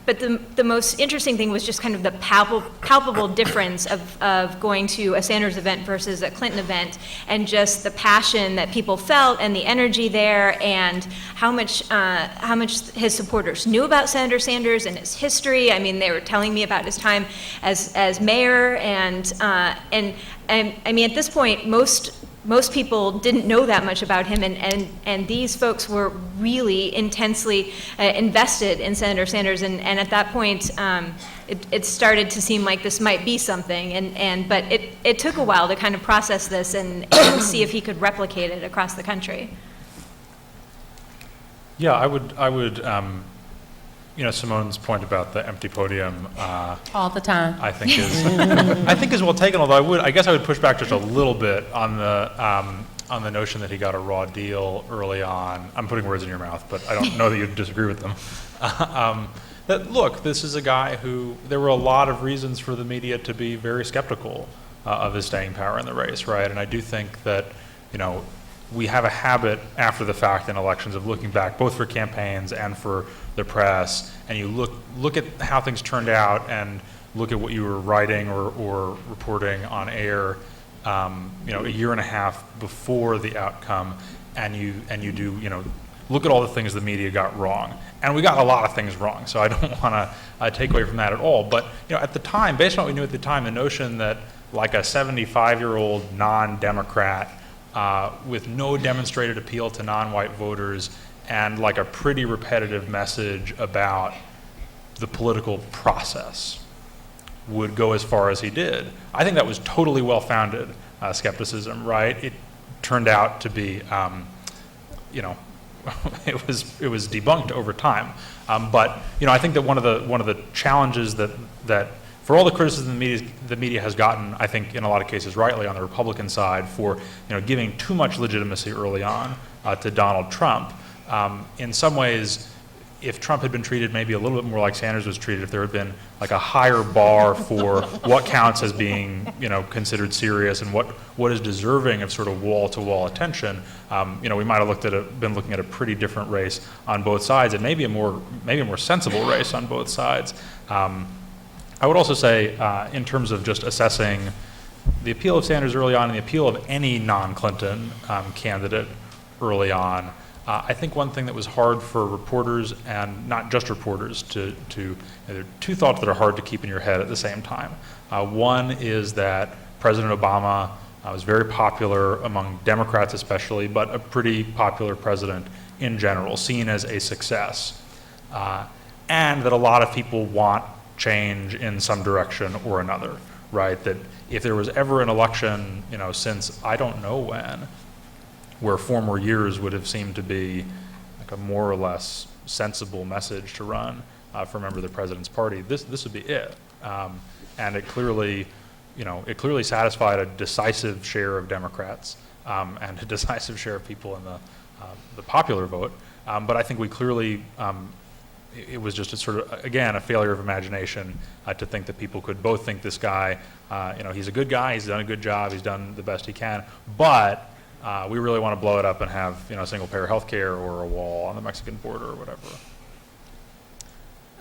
but the most interesting thing was just kind of the palpable difference of going to a Sanders event versus a Clinton event, and just the passion that people felt and the energy there, and how much his supporters knew about Senator Sanders and his history. I mean, they were telling me about his time as mayor, and I mean, at this point, most people didn't know that much about him, and these folks were really intensely invested in Senator Sanders, and at that point, it started to seem like this might be something, but it took a while to kind of process this and see if he could replicate it across the country. Yeah, I would, you know, Simone's point about the empty podium, All the time. I think is well taken. Although I guess I would push back just a little bit on the notion that he got a raw deal early on. I'm putting words in your mouth, but I don't know that you'd disagree with them. That look, this is a guy who there were a lot of reasons for the media to be very skeptical of his staying power in the race, right? And I do think that, you know, we have a habit after the fact in elections of looking back, both for campaigns and for the press, and you look at how things turned out and look at what you were writing or reporting on air, you know, a year and a half before the outcome, and you do, you know, look at all the things the media got wrong. And we got a lot of things wrong, so I don't want to take away from that at all. But, you know, at the time, based on what we knew at the time, the notion that like a 75-year-old non-Democrat with no demonstrated appeal to non-white voters and like a pretty repetitive message about the political process would go as far as he did. I think that was totally well-founded skepticism, right? It turned out to be, you know, it was debunked over time. But you know, I think that one of the challenges that for all the criticism the media has gotten, I think in a lot of cases rightly on the Republican side for, you know, giving too much legitimacy early on to Donald Trump. In some ways, if Trump had been treated maybe a little bit more like Sanders was treated, if there had been like a higher bar for what counts as being, you know, considered serious and what is deserving of sort of wall-to-wall attention, you know, we might have been looking at a pretty different race on both sides, and maybe a more sensible race on both sides. I would also say, in terms of just assessing the appeal of Sanders early on and the appeal of any non-Clinton candidate early on, I think one thing that was hard for reporters, and not just reporters, there are two thoughts that are hard to keep in your head at the same time. One is that President Obama was very popular among Democrats especially, but a pretty popular president in general, seen as a success, and that a lot of people want change in some direction or another, right? That if there was ever an election, you know, since I don't know when, where 4 more years would have seemed to be like a more or less sensible message to run for a member of the president's party, this would be it. And it clearly, you know, satisfied a decisive share of Democrats and a decisive share of people in the popular vote. But I think we clearly, it was just a sort of, again, a failure of imagination to think that people could both think this guy, you know, he's a good guy, he's done a good job, he's done the best he can, but we really want to blow it up and have, you know, single-payer health care or a wall on the Mexican border or whatever.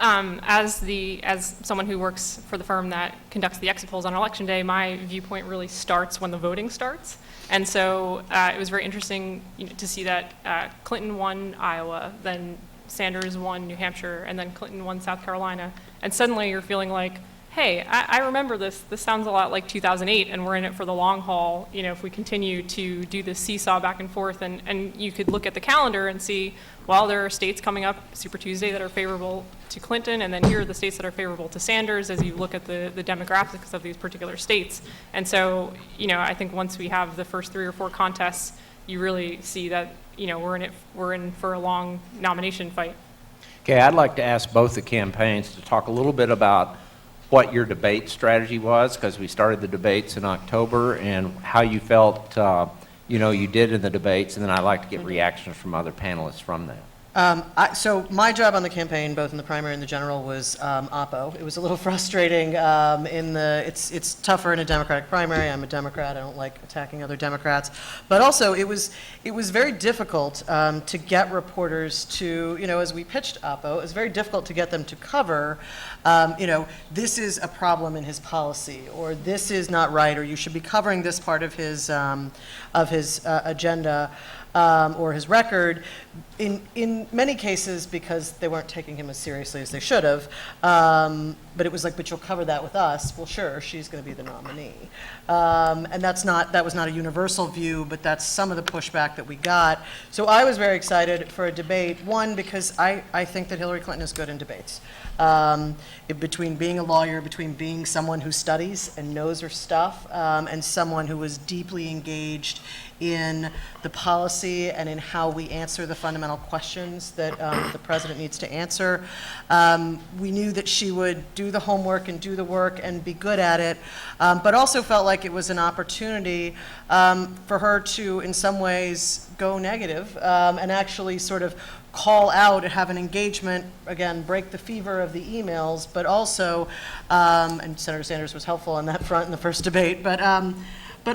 As someone who works for the firm that conducts the exit polls on election day, my viewpoint really starts when the voting starts. And so it was very interesting, you know, to see that Clinton won Iowa, then Sanders won New Hampshire, and then Clinton won South Carolina. And suddenly you're feeling like hey, I remember this sounds a lot like 2008, and we're in it for the long haul, if we continue to do this seesaw back and forth, and you could look at the calendar and see, well, there are states coming up Super Tuesday that are favorable to Clinton, and then here are the states that are favorable to Sanders as you look at the demographics of these particular states. And so, I think once we have the first 3 or 4 contests, you really see that, we're in for a long nomination fight. Okay, I'd like to ask both the campaigns to talk a little bit about what your debate strategy was, because we started the debates in October, and how you felt, you did in the debates, and then I'd like to get reactions from other panelists from that. So my job on the campaign, both in the primary and the general, was oppo. It was a little frustrating. It's tougher in a Democratic primary. I'm a Democrat. I don't like attacking other Democrats. But also, it was very difficult to get reporters to, as we pitched oppo, it was very difficult to get them to cover, this is a problem in his policy, or this is not right, or you should be covering this part of his agenda. Or his record, in many cases because they weren't taking him as seriously as they should have. But it was like, but you'll cover that with us. Well, sure, she's going to be the nominee. And that was not a universal view, but that's some of the pushback that we got. So I was very excited for a debate, one, because I think that Hillary Clinton is good in debates. Between being a lawyer, between being someone who studies and knows her stuff, and someone who was deeply engaged in the policy and in how we answer the fundamental questions that the president needs to answer. We knew that she would do the homework and do the work and be good at it, but also felt like it was an opportunity for her to, in some ways, go negative and actually sort of call out and have an engagement, again, break the fever of the emails, but also, and Senator Sanders was helpful on that front in the first debate, but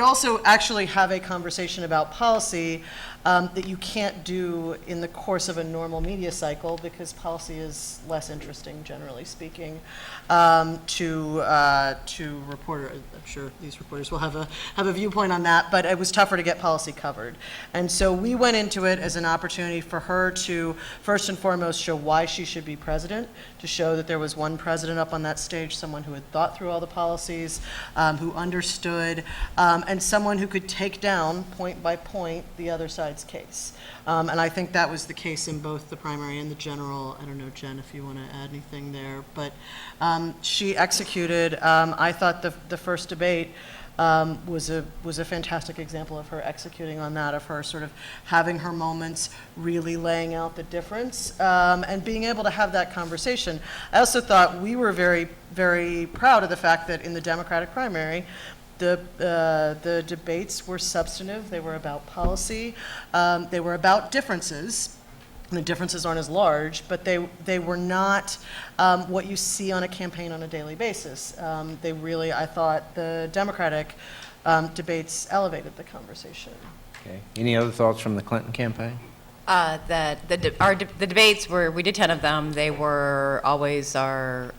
also actually have a conversation about policy that you can't do in the course of a normal media cycle, because policy is less interesting, generally speaking, to reporters. I'm sure these reporters will have a viewpoint on that, but it was tougher to get policy covered. And so we went into it as an opportunity for her to, first and foremost, show why she should be president, to show that there was one president up on that stage, someone who had thought through all the policies, who understood, and someone who could take down, point by point, the other side's case. And I think that was the case in both the primary and the general. I don't know, Jen, if you want to add anything there. But she executed, I thought the first debate was a fantastic example of her executing on that, of her sort of having her moments, really laying out the difference, and being able to have that conversation. I also thought we were very, very proud of the fact that in the Democratic primary, the debates were substantive. They were about policy. They were about differences. And the differences aren't as large, but they were not what you see on a campaign on a daily basis. They really, I thought, the Democratic debates elevated the conversation. Okay. Any other thoughts from the Clinton campaign? The debates were, we did 10 of them. They were always our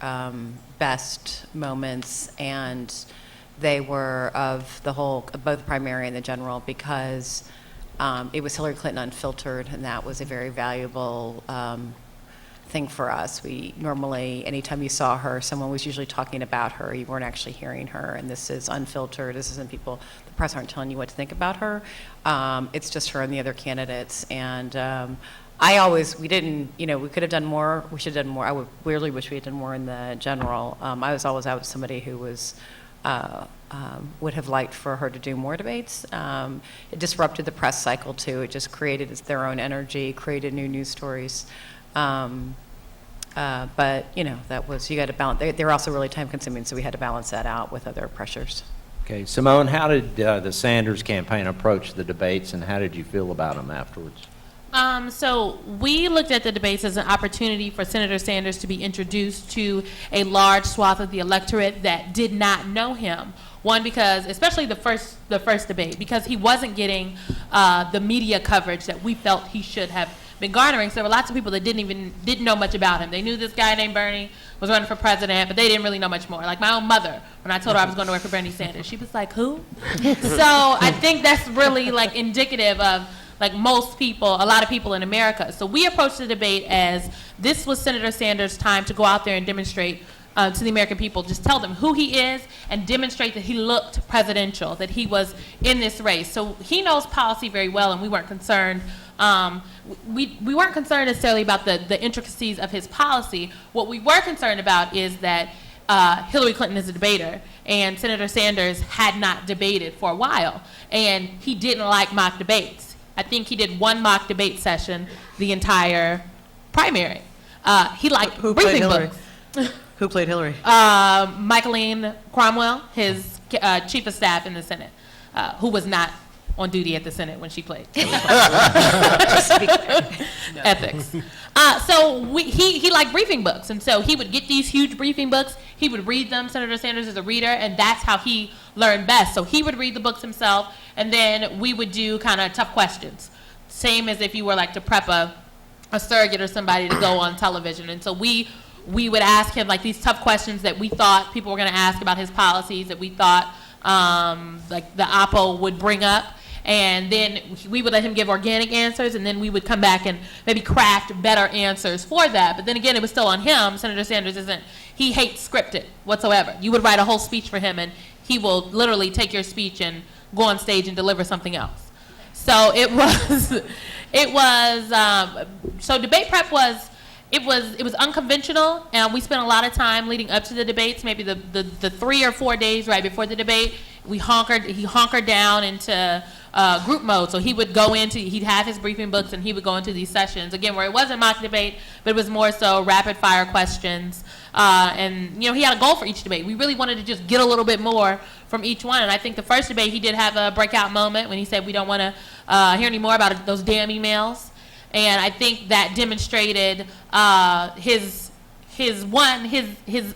best moments, and they were of the whole, both primary and the general, because it was Hillary Clinton unfiltered, and that was a very valuable thing for us. We normally, anytime you saw her, someone was usually talking about her. You weren't actually hearing her, and this is unfiltered. This isn't people, the press aren't telling you what to think about her. It's just her and the other candidates. And we didn't, we could have done more. We should have done more. I would weirdly wish we had done more in the general. I was always out with somebody who was, would have liked for her to do more debates. It disrupted the press cycle too. It just created their own energy, created new news stories. But that was, you got to balance. They were also really time consuming, so we had to balance that out with other pressures. Okay, Simone, how did the Sanders campaign approach the debates, and how did you feel about them afterwards? So we looked at the debates as an opportunity for Senator Sanders to be introduced to a large swath of the electorate that did not know him. One, because, especially the first debate, because he wasn't getting the media coverage that we felt he should have been garnering. So there were lots of people that didn't know much about him. They knew this guy named Bernie was running for president, but they didn't really know much more. Like my own mother, when I told her I was going to work for Bernie Sanders, she was like, who? So I think that's really like indicative of like most people, a lot of people in America. So we approached the debate as this was Senator Sanders' time to go out there and demonstrate to the American people. Just tell them who he is and demonstrate that he looked presidential, that he was in this race. So he knows policy very well, and we weren't concerned. We weren't concerned necessarily about the intricacies of his policy. What we were concerned about is that Hillary Clinton is a debater, and Senator Sanders had not debated for a while, and he didn't like mock debates. I think he did one mock debate session the entire primary. He liked Who played briefing Hillary? books. Who played Hillary? Colleen Cromwell, his chief of staff in the Senate, who was not on duty at the Senate when she played. Just to be clear. Ethics. He liked briefing books, and so he would get these huge briefing books. He would read them. Senator Sanders is a reader, and that's how he learned best. So he would read the books himself, and then we would do kind of tough questions, same as if you were like to prep a surrogate or somebody to go on television. And so we would ask him like these tough questions that we thought people were going to ask about his policies, that we thought like the Oppo would bring up. And then we would let him give organic answers, and then we would come back and maybe craft better answers for that. But then again, it was still on him. Senator Sanders he hates scripted whatsoever. You would write a whole speech for him, and he will literally take your speech and go on stage and deliver something else. So so debate prep was unconventional, and we spent a lot of time leading up to the debates, maybe the 3 or 4 days right before the debate. He hunkered down into group mode. So he'd have his briefing books, and he would go into these sessions, again, where it wasn't mock debate, but it was more so rapid fire questions. And he had a goal for each debate. We really wanted to just get a little bit more from each one. And I think the first debate, he did have a breakout moment when he said, we don't want to hear any more about those damn emails. And I think that demonstrated his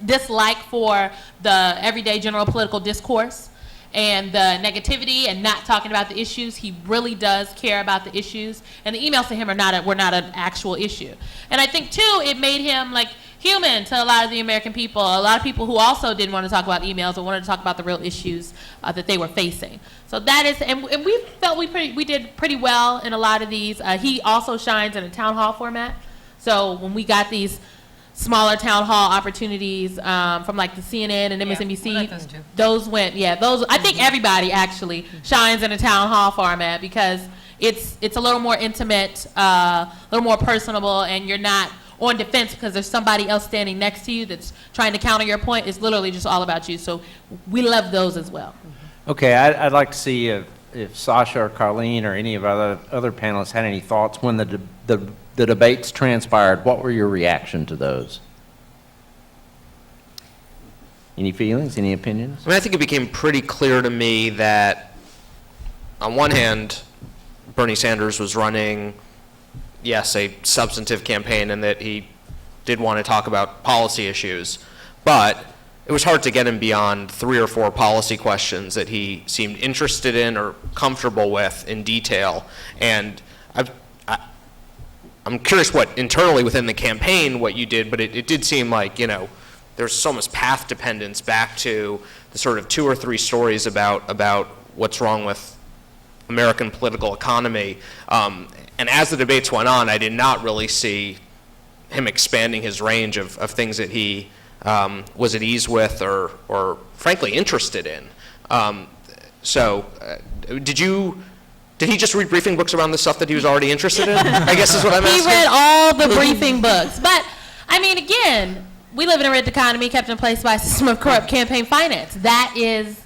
dislike for the everyday general political discourse and the negativity and not talking about the issues. He really does care about the issues, and the emails to him were not an actual issue. And I think too, it made him like human to a lot of the American people. A lot of people who also didn't want to talk about emails but wanted to talk about the real issues that they were facing. So that is, and we felt we did pretty well in a lot of these. He also shines in a town hall format. So when we got these smaller town hall opportunities from like the CNN and MSNBC, those went, I think everybody actually shines in a town hall format because it's a little more intimate, a little more personable, and you're not on defense because there's somebody else standing next to you that's trying to counter your point. It's literally just all about you. So we love those as well. Okay, I'd like to see if Sasha or Colleen or any of our other panelists had any thoughts when the debates transpired. What were your reaction to those? Any feelings, any opinions? I think it became pretty clear to me that, on one hand, Bernie Sanders was running, yes, a substantive campaign, and that he did want to talk about policy issues, but it was hard to get him beyond 3 or 4 policy questions that he seemed interested in or comfortable with in detail. And I'm curious what internally within the campaign what you did, but it did seem like, there's so much path dependence back to the sort of 2 or 3 stories about what's wrong with American political economy. And as the debates went on, I did not really see him expanding his range of things that he was at ease with or frankly interested in. Did he just read briefing books around the stuff that he was already interested in? I guess is what I'm asking. He read all the briefing books. But, again, we live in a rigged economy kept in place by a system of corrupt campaign finance. That is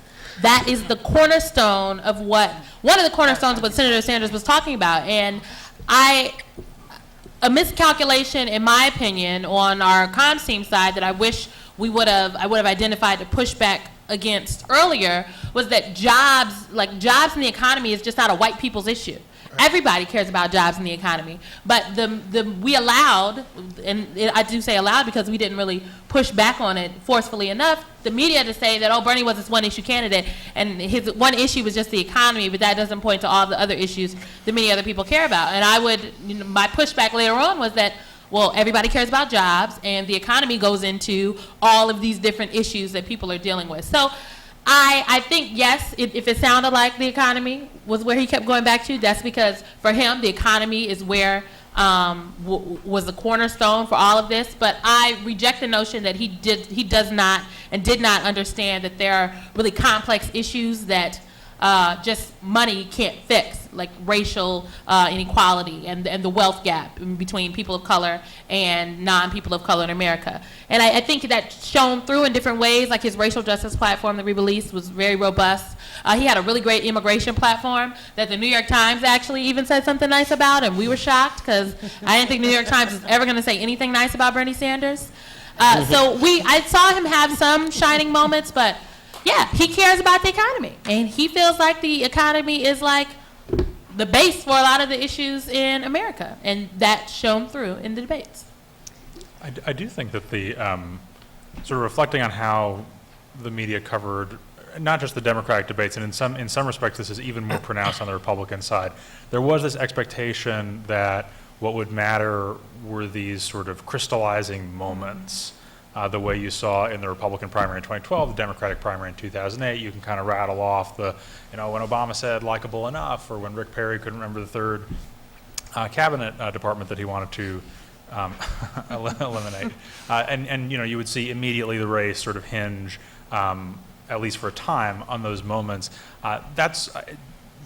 the cornerstone of one of the cornerstones of what Senator Sanders was talking about. And a miscalculation, in my opinion, on our comms team side that I wish I would have identified to push back against earlier was that jobs in the economy is just not a white people's issue. Everybody cares about jobs in the economy, but we allowed, and I do say allowed because we didn't really push back on it forcefully enough, the media to say that, Bernie was this one issue candidate, and his one issue was just the economy, but that doesn't point to all the other issues that many other people care about. And my pushback later on was that, well, everybody cares about jobs, and the economy goes into all of these different issues that people are dealing with. So I think, yes, if it sounded like the economy was where he kept going back to, that's because for him, the economy is where was the cornerstone for all of this, but I reject the notion that he does not and did not understand that there are really complex issues that just money can't fix, like racial inequality and the wealth gap between people of color and non-people of color in America. And I think that shone through in different ways, like his racial justice platform that we released was very robust. He had a really great immigration platform that the New York Times actually even said something nice about, and we were shocked because I didn't think New York Times was ever going to say anything nice about Bernie Sanders. So I saw him have some shining moments, but yeah, he cares about the economy, and he feels like the economy is like the base for a lot of the issues in America, and that shone through in the debates. I do think that the sort of reflecting on how the media covered not just the Democratic debates, and in some respects this is even more pronounced on the Republican side. There was this expectation that what would matter were these sort of crystallizing moments, the way you saw in the Republican primary in 2012, the Democratic primary in 2008. You can kind of rattle off the, when Obama said likable enough, or when Rick Perry couldn't remember the third cabinet department that he wanted to eliminate. And you would see immediately the race sort of hinge, at least for a time, on those moments. That's,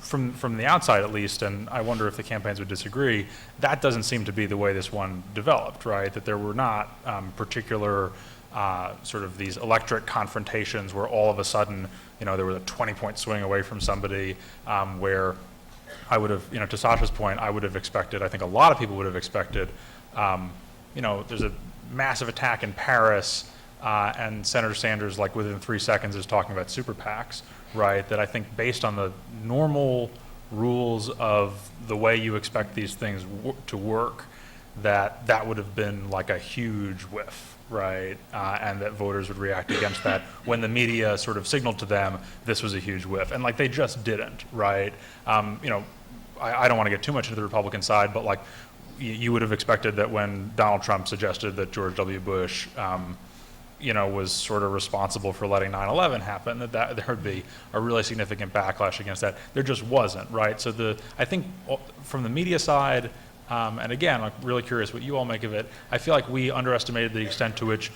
from the outside at least, and I wonder if the campaigns would disagree, that doesn't seem to be the way this one developed, right? That there were not particular sort of these electorate confrontations where all of a sudden, there was a 20-point swing away from somebody, where I would have, to Sasha's point, I would have expected, I think a lot of people would have expected, there's a massive attack in Paris, and Senator Sanders, like within 3 seconds, is talking about super PACs, right? That I think based on the normal rules of the way you expect these things to work, that would have been like a huge whiff, right? And that voters would react against that when the media sort of signaled to them this was a huge whiff. And like they just didn't, right? I don't want to get too much into the Republican side, but like you would have expected that when Donald Trump suggested that George W. Bush was sort of responsible for letting 9/11 happen, that there would be a really significant backlash against that. There just wasn't, right? So I think from the media side, and again, I'm really curious what you all make of it, I feel like we underestimated the extent to which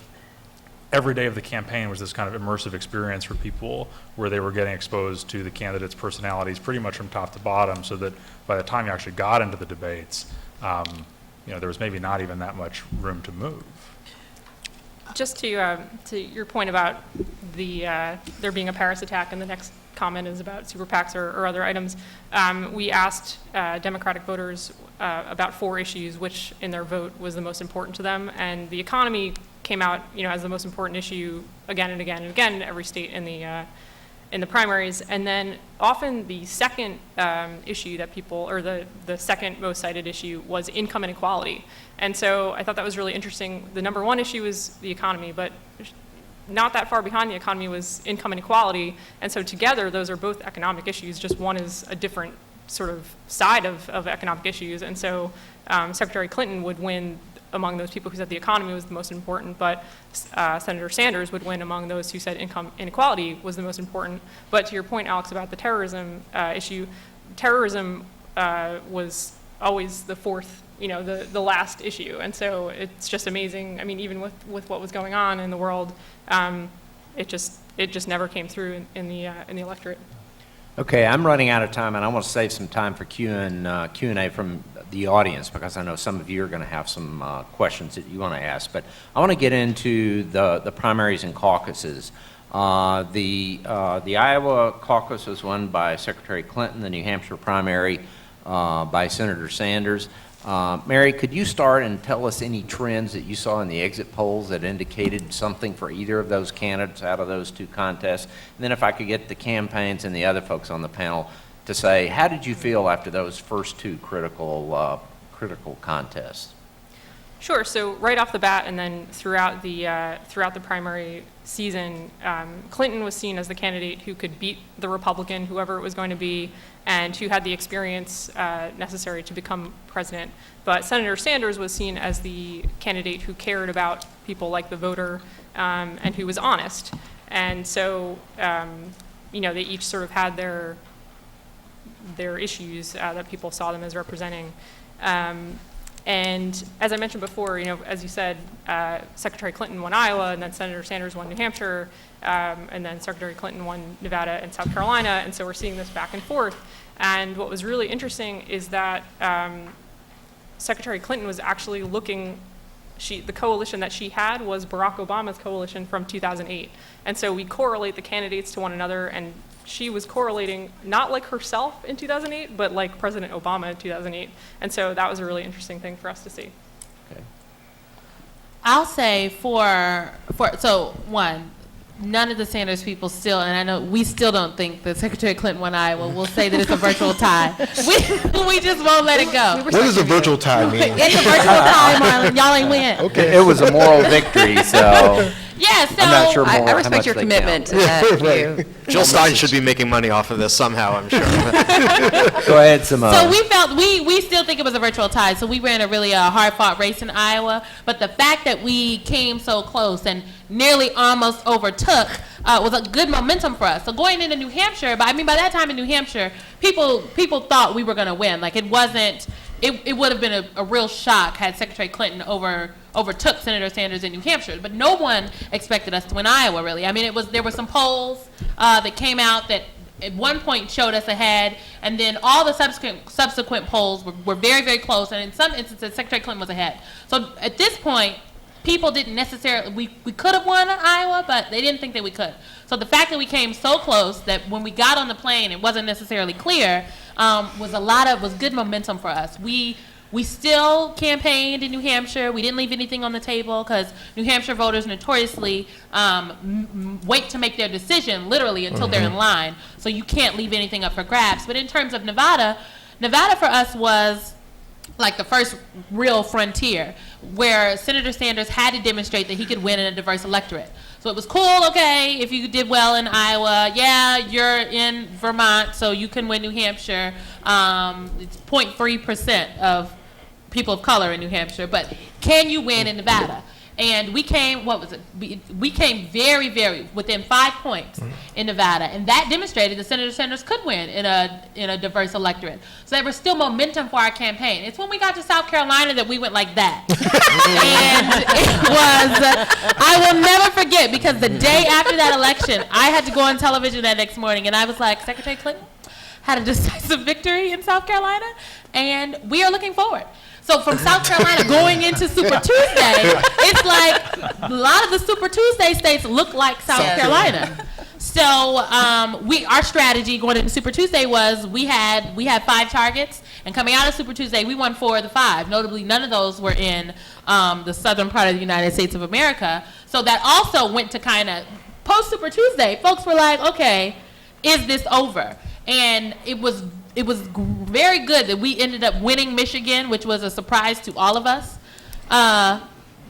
every day of the campaign was this kind of immersive experience for people where they were getting exposed to the candidates' personalities pretty much from top to bottom, so that by the time you actually got into the debates, there was maybe not even that much room to move. Just to your point about there being a Paris attack, and the next comment is about super PACs or other items, we asked Democratic voters about 4 issues, which in their vote was the most important to them, and the economy came out, as the most important issue again and again and again in every state in the primaries. And then often the second issue that people, or the second most cited issue, was income inequality. And so I thought that was really interesting. The number 1 issue is the economy, but not that far behind the economy was income inequality. And so together, those are both economic issues, just one is a different sort of side of economic issues. And so Secretary Clinton would win among those people who said the economy was the most important, but Senator Sanders would win among those who said income inequality was the most important. But to your point, Alex, about the terrorism issue, terrorism was always the fourth, the last issue. And so it's just amazing. I mean, even with what was going on in the world, it just never came through in the electorate. Okay, I'm running out of time, and I want to save some time for Q&A from the audience, because I know some of you are going to have some questions that you want to ask. But I want to get into the primaries and caucuses. The Iowa caucus was won by Secretary Clinton, the New Hampshire primary by Senator Sanders. Mary, could you start and tell us any trends that you saw in the exit polls that indicated something for either of those candidates out of those 2 contests? And then if I could get the campaigns and the other folks on the panel to say, how did you feel after those first 2 critical contests? Sure. So right off the bat, and then throughout the primary season, Clinton was seen as the candidate who could beat the Republican, whoever it was going to be, and who had the experience necessary to become president. But Senator Sanders was seen as the candidate who cared about people like the voter, and who was honest. And so, they each sort of had their issues that people saw them as representing. And as I mentioned before, as you said, Secretary Clinton won Iowa, and then Senator Sanders won New Hampshire, and then Secretary Clinton won Nevada and South Carolina, and so we're seeing this back and forth. And what was really interesting is that Secretary Clinton was actually looking, the coalition that she had was Barack Obama's coalition from 2008. And so we correlate the candidates to one another, and she was correlating not like herself in 2008, but like President Obama in 2008. And so that was a really interesting thing for us to see. Okay. I'll say so one, none of the Sanders people still, and I know we still don't think that Secretary Clinton won Iowa. We'll say that it's a virtual tie. We just won't let it go. What does a virtual tie mean? It's a virtual tie, Marlon. Y'all ain't win. Okay. It was a moral victory, so Yeah, so I'm not sure more I how respect much your they commitment count. to you. Jill Stein should be making money off of this somehow, I'm sure. Go ahead, Simone. So we still think it was a virtual tie. So we ran a really hard-fought race in Iowa. But the fact that we came so close and nearly almost overtook was a good momentum for us. So going into New Hampshire, by that time in New Hampshire, people thought we were going to win. Like it wasn't. It would have been a real shock had Secretary Clinton overtook Senator Sanders in New Hampshire, but no one expected us to win Iowa, really. I mean, there were some polls that came out that at one point showed us ahead, and then all the subsequent polls were very, very close, and in some instances, Secretary Clinton was ahead. So at this point, people didn't necessarily, we could have won Iowa, but they didn't think that we could. So the fact that we came so close that when we got on the plane, it wasn't necessarily clear, was good momentum for us. We still campaigned in New Hampshire. We didn't leave anything on the table because New Hampshire voters notoriously wait to make their decision literally until they're in line. So you can't leave anything up for grabs. But in terms of Nevada for us was like the first real frontier where Senator Sanders had to demonstrate that he could win in a diverse electorate. So it was cool, okay, if you did well in Iowa, yeah, you're in Vermont, so you can win New Hampshire. It's 0.3% of people of color in New Hampshire, but can you win in Nevada? And we came, we came very, very within 5 points in Nevada, and that demonstrated that Senator Sanders could win in a diverse electorate. So there was still momentum for our campaign. It's when we got to South Carolina that we went like that. And it was, I will never forget, because the day after that election, I had to go on television that next morning, and I was like, Secretary Clinton had a decisive victory in South Carolina, and we are looking forward. So from South Carolina going into Super Tuesday, it's like a lot of the Super Tuesday states look like South Carolina. So our strategy going into Super Tuesday was we had 5 targets, and coming out of Super Tuesday, we won 4 of the 5. Notably, none of those were in the southern part of the United States of America. So that also went to kind of post Super Tuesday. Folks were like, okay, is this over? And it was very good that we ended up winning Michigan, which was a surprise to all of us,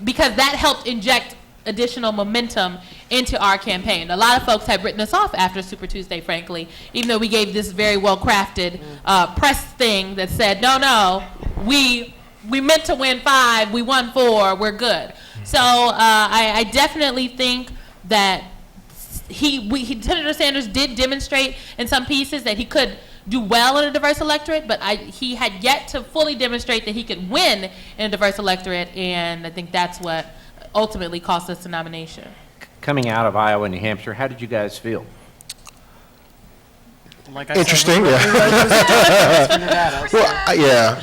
because that helped inject additional momentum into our campaign. A lot of folks had written us off after Super Tuesday, frankly, even though we gave this very well-crafted press thing that said, no, we meant to win 5, we won 4, we're good. So I definitely think that Senator Sanders did demonstrate in some pieces that he could do well in a diverse electorate, but he had yet to fully demonstrate that he could win in a diverse electorate, and I think that's what ultimately cost us the nomination. Coming out of Iowa and New Hampshire, how did you guys feel? Interesting, yeah. Well, yeah,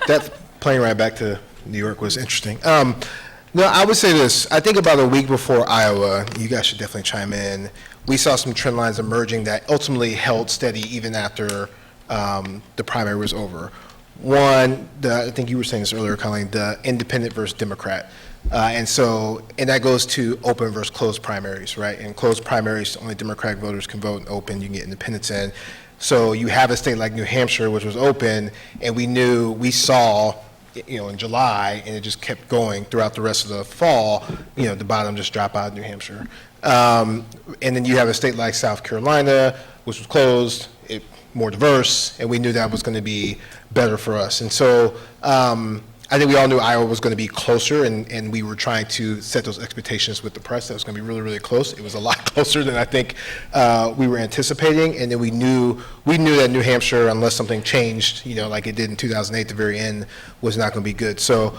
that plane ride back to New York was interesting. No, I would say this. I think about a week before Iowa, you guys should definitely chime in. We saw some trend lines emerging that ultimately held steady even after the primary was over. One, I think you were saying this earlier, Colleen, the independent versus Democrat. And that goes to open versus closed primaries, right? In closed primaries, only Democratic voters can vote. In open, you can get independents in. So you have a state like New Hampshire, which was open, and we saw, in July, and it just kept going throughout the rest of the fall, the bottom just drop out of New Hampshire. And then you have a state like South Carolina, which was closed, more diverse, and we knew that was going to be better for us. And so I think we all knew Iowa was going to be closer, and we were trying to set those expectations with the press that it was going to be really, really close. It was a lot closer than I think we were anticipating, and then we knew that New Hampshire, unless something changed, like it did in 2008, the very end, was not going to be good. So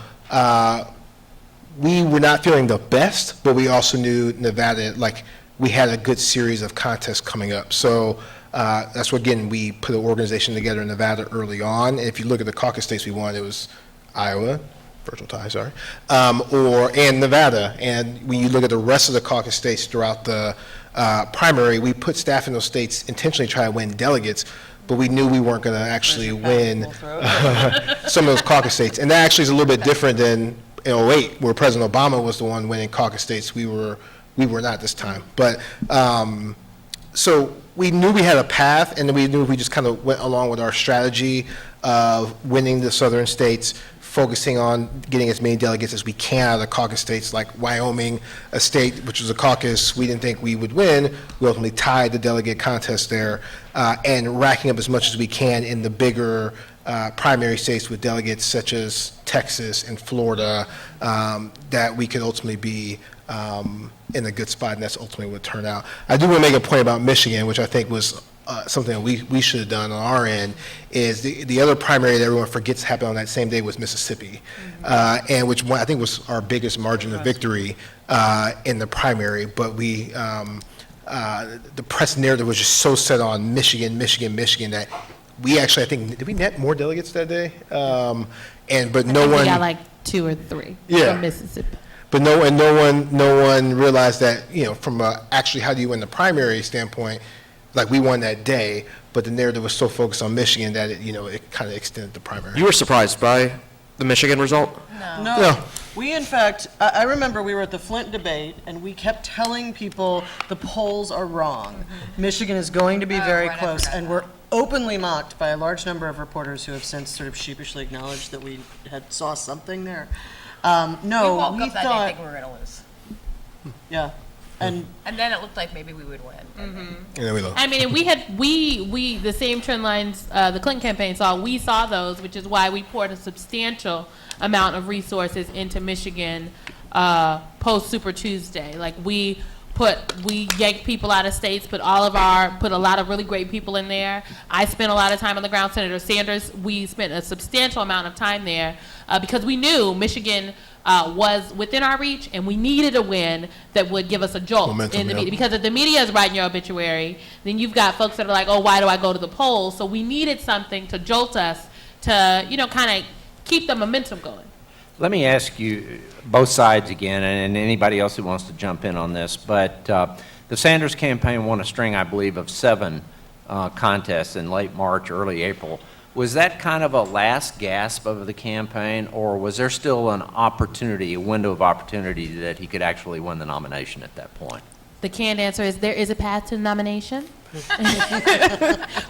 we were not feeling the best, but we also knew Nevada, like we had a good series of contests coming up. So that's what, again, we put an organization together in Nevada early on. And if you look at the caucus states we won, it was Iowa, virtual tie, sorry, and Nevada. And when you look at the rest of the caucus states throughout the primary, we put staff in those states intentionally to try to win delegates, but we knew we weren't going to actually win some of those caucus states. And that actually is a little bit different than in 2008, where President Obama was the one winning caucus states. We were not this time. But so we knew we had a path, and then we knew we just kind of went along with our strategy of winning the southern states, focusing on getting as many delegates as we can out of the caucus states, like Wyoming, a state which was a caucus we didn't think we would win. We ultimately tied the delegate contest there, and racking up as much as we can in the bigger primary states with delegates such as Texas and Florida, that we could ultimately be in a good spot, and that's ultimately what turned out. I do want to make a point about Michigan, which I think was something that we should have done on our end, is the other primary that everyone forgets happened on that same day was Mississippi, and which one, I think was our biggest margin of victory in the primary, but the press narrative was just so set on Michigan that we actually, I think, did we net more delegates that day? But no one. We got like 2 or 3 from Mississippi. But no one realized that, from actually how do you win the primary standpoint, like we won that day, but the narrative was so focused on Michigan that it kind of extended the primary. You were surprised by the Michigan result? No. We, in fact, I remember we were at the Flint debate, and we kept telling people the polls are wrong. Michigan is going to be very close, and we're openly mocked by a large number of reporters who have since sort of sheepishly acknowledged that we saw something there. We woke We up that day thought, thinking we were going to lose. yeah, and then it looked like maybe we would win. And then we lost. I mean, and we the same trend lines the Clinton campaign saw. We saw those, which is why we poured a substantial amount of resources into Michigan post Super Tuesday. Like we yanked people out of states, put a lot of really great people in there. I spent a lot of time on the ground. Senator Sanders, we spent a substantial amount of time there because we knew Michigan was within our reach, and we needed a win that would give us a jolt in the media. Because if the media is writing your obituary, then you've got folks that are like, oh, why do I go to the polls? So we needed something to jolt us to, kind of keep the momentum going. Let me ask you both sides again, and anybody else who wants to jump in on this, but the Sanders campaign won a string, I believe, of 7 contests in late March, early April. Was that kind of a last gasp of the campaign, or was there still an opportunity, a window of opportunity that he could actually win the nomination at that point? The canned answer is there is a path to the nomination.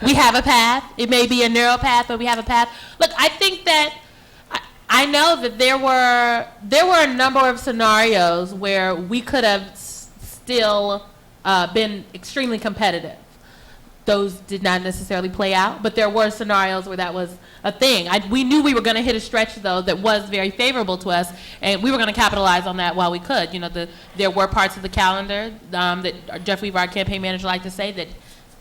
We have a path. It may be a narrow path, but we have a path. Look, I think that I know that there were a number of scenarios where we could have still been extremely competitive. Those did not necessarily play out, but there were scenarios where that was a thing. We knew we were going to hit a stretch, though, that was very favorable to us, and we were going to capitalize on that while we could. There were parts of the calendar that Jeff Weaver, our campaign manager, liked to say that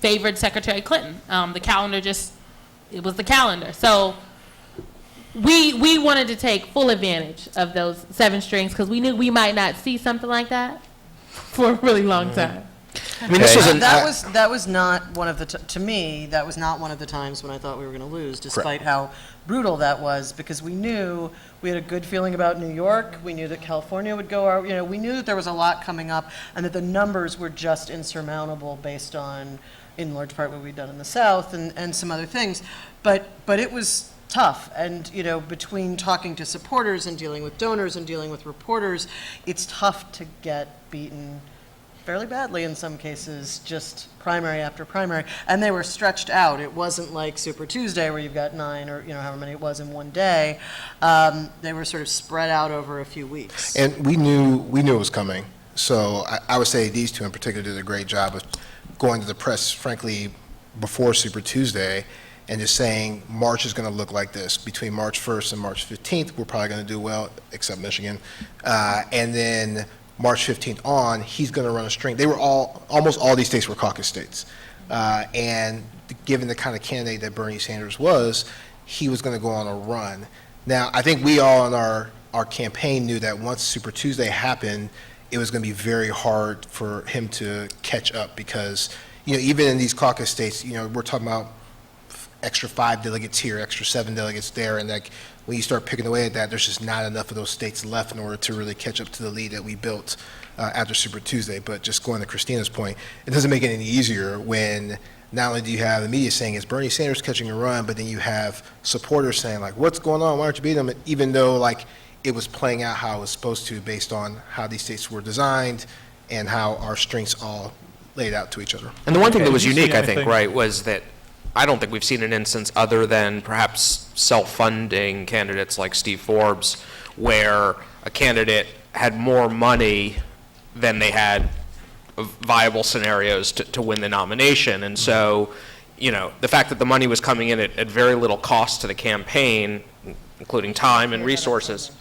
favored Secretary Clinton. The calendar it was the calendar. So we wanted to take full advantage of those 7 strings because we knew we might not see something like that for a really long time. I mean, this was that was not one of the to me that was not one of the times when I thought we were going to lose, despite how brutal that was, because we knew we had a good feeling about New York. We knew that California would go. We knew that there was a lot coming up, and that the numbers were just insurmountable based on, in large part, what we'd done in the South and some other things. But it was tough, and between talking to supporters and dealing with donors and dealing with reporters, it's tough to get beaten fairly badly in some cases, just primary after primary, and they were stretched out. It wasn't like Super Tuesday where you've got 9 or however many it was in one day. They were sort of spread out over a few weeks. And we knew it was coming. So I would say these 2 in particular did a great job of going to the press, frankly, before Super Tuesday and just saying March is going to look like this. Between March 1st and March 15th, we're probably going to do well, except Michigan. And then March 15th on, he's going to run a string. They were almost all these states were caucus states. And given the kind of candidate that Bernie Sanders was, he was going to go on a run. Now, I think we all in our campaign knew that once Super Tuesday happened, it was going to be very hard for him to catch up because, even in these caucus states, we're talking about extra 5 delegates here, extra 7 delegates there, and like when you start picking away at that, there's just not enough of those states left in order to really catch up to the lead that we built after Super Tuesday. But just going to Christina's point, it doesn't make it any easier when not only do you have the media saying it's Bernie Sanders catching a run, but then you have supporters saying like, what's going on, why aren't you beating him? Even though like it was playing out how it was supposed to based on how these states were designed and how our strengths all laid out to each other. And the one thing that was Did you see unique, I think, anything- right, was that I don't think we've seen an instance other than perhaps self-funding candidates like Steve Forbes, where a candidate had more money than they had viable scenarios to win the nomination. And so, the fact that the money was coming in at very little cost to the campaign, including time and resources.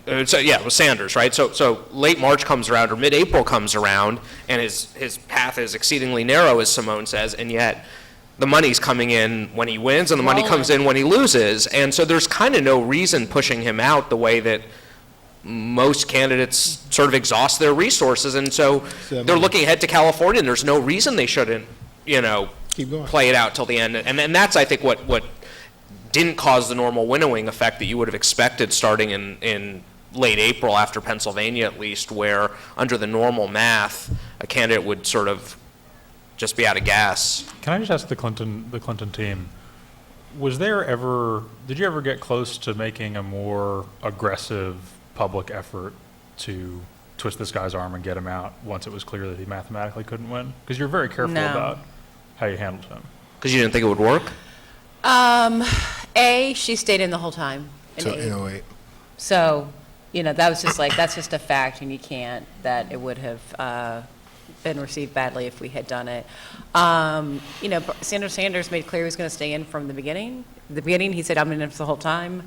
And so, yeah, it was Sanders, right? So late March comes around, or mid-April comes around, and his path is exceedingly narrow, as Simone says, and yet the money's coming in when he wins, and the money comes in when he loses. And so there's kind of no reason pushing him out the way that most candidates sort of exhaust their resources. And so they're looking ahead to California, and there's no reason they shouldn't, Keep going. play it out till the end. And that's, I think, what didn't cause the normal winnowing effect that you would have expected starting in late April, after Pennsylvania at least, where under the normal math, a candidate would sort of just be out of gas. Can I just ask the Clinton team, did you ever get close to making a more aggressive public effort to twist this guy's arm and get him out once it was clear that he mathematically couldn't win? Because you're very careful No. about how you handled him. Because you didn't think it would work? She stayed in the whole time. So, 08. So, that was just that's just a fact, and you can't, that it would have been received badly if we had done it. Sanders made clear he was going to stay in from the beginning. He said, I'm in it for the whole time.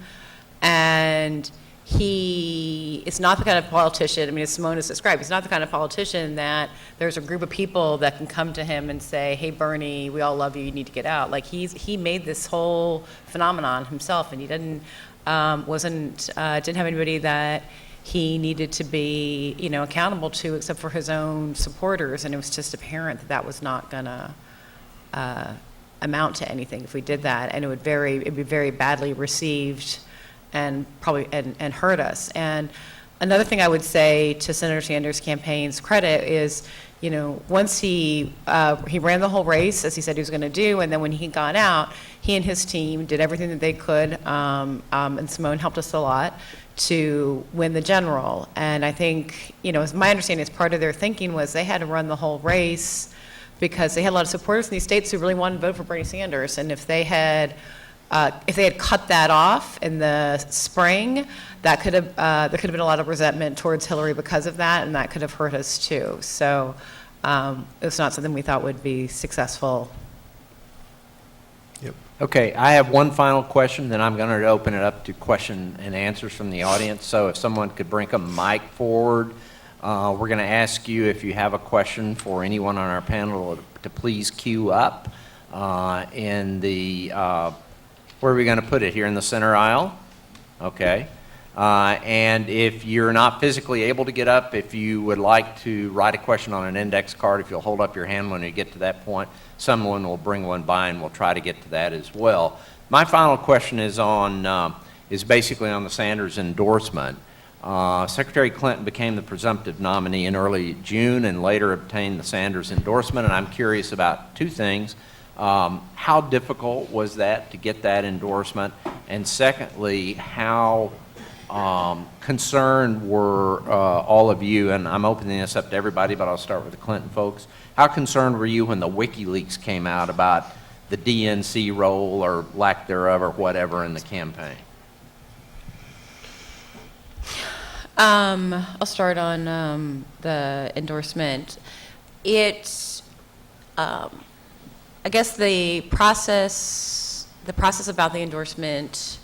And he is not the kind of politician, as Simone has described, he's not the kind of politician that there's a group of people that can come to him and say, hey, Bernie, we all love you, you need to get out. He made this whole phenomenon himself, and he didn't have anybody that he needed to be, accountable to except for his own supporters, and it was just apparent that was not gonna amount to anything if we did that, and it'd be very badly received and probably and hurt us. And another thing I would say to Senator Sanders' campaign's credit is, once he ran the whole race as he said he was going to do, and then when he got out, he and his team did everything that they could, and Simone helped us a lot to win the general. And I think, as my understanding is, part of their thinking was they had to run the whole race because they had a lot of supporters in these states who really wanted to vote for Bernie Sanders, and if they had cut that off in the spring, that could have there could have been a lot of resentment towards Hillary because of that, and that could have hurt us too. So it's not something we thought would be successful. Yep. Okay, I have one final question, then I'm going to open it up to question and answers from the audience. So if someone could bring a mic forward, we're going to ask you if you have a question for anyone on our panel to please queue up in the where are we going to put it? Here in the center aisle? Okay. And if you're not physically able to get up, if you would like to write a question on an index card, if you'll hold up your hand when you get to that point, someone will bring one by and we'll try to get to that as well. My final question is basically on the Sanders endorsement. Secretary Clinton became the presumptive nominee in early June and later obtained the Sanders endorsement, and I'm curious about two things. How difficult was that to get that endorsement? And secondly, how concerned were all of you, and I'm opening this up to everybody, but I'll start with the Clinton folks. How concerned were you when the WikiLeaks came out about the DNC role or lack thereof or whatever in the campaign? I'll start on the endorsement. I guess the process the process about the endorsement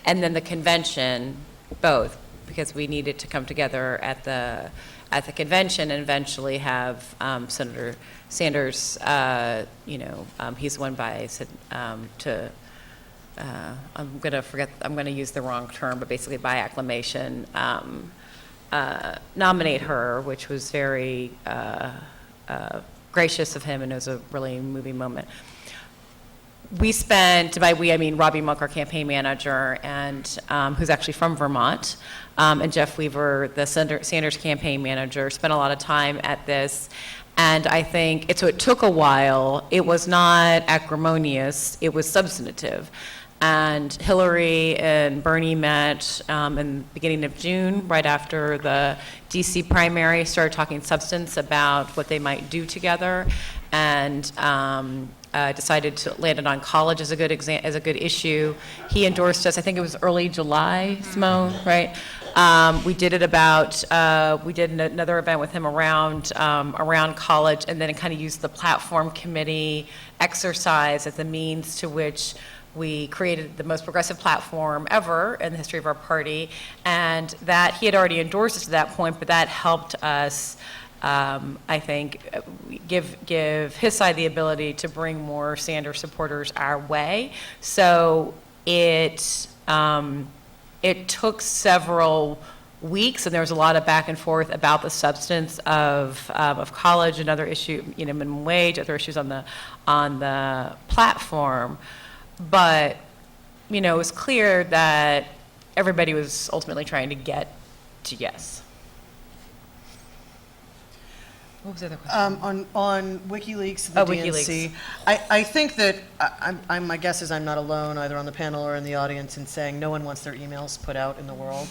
and then the convention, both, because we needed to come together at the convention and eventually have Senator Sanders, he's the one I'm going to use the wrong term, but basically by acclamation, nominate her, which was very gracious of him, and it was a really moving moment. We spent, by we, I mean Robbie Monk, our campaign manager, and who's actually from Vermont, and Jeff Weaver, the Sanders campaign manager, spent a lot of time at this. And I think, so it took a while. It was not acrimonious, it was substantive. And Hillary and Bernie met in the beginning of June, right after the DC primary, started talking substance about what they might do together, and decided to land it on college as a good issue. He endorsed us, I think it was early July, Simone, right? We did we did another event with him around college, and then kind of used the platform committee exercise as a means to which we created the most progressive platform ever in the history of our party, and that he had already endorsed us at that point, but that helped us, I think, give his side the ability to bring more Sanders supporters our way. So it took several weeks, and there was a lot of back and forth about the substance of college and other issues, minimum wage, other issues on the platform. But, it was clear that everybody was ultimately trying to get to yes. What was the other question? On WikiLeaks, the DNC, WikiLeaks. I think that my guess is I'm not alone either on the panel or in the audience in saying no one wants their emails put out in the world,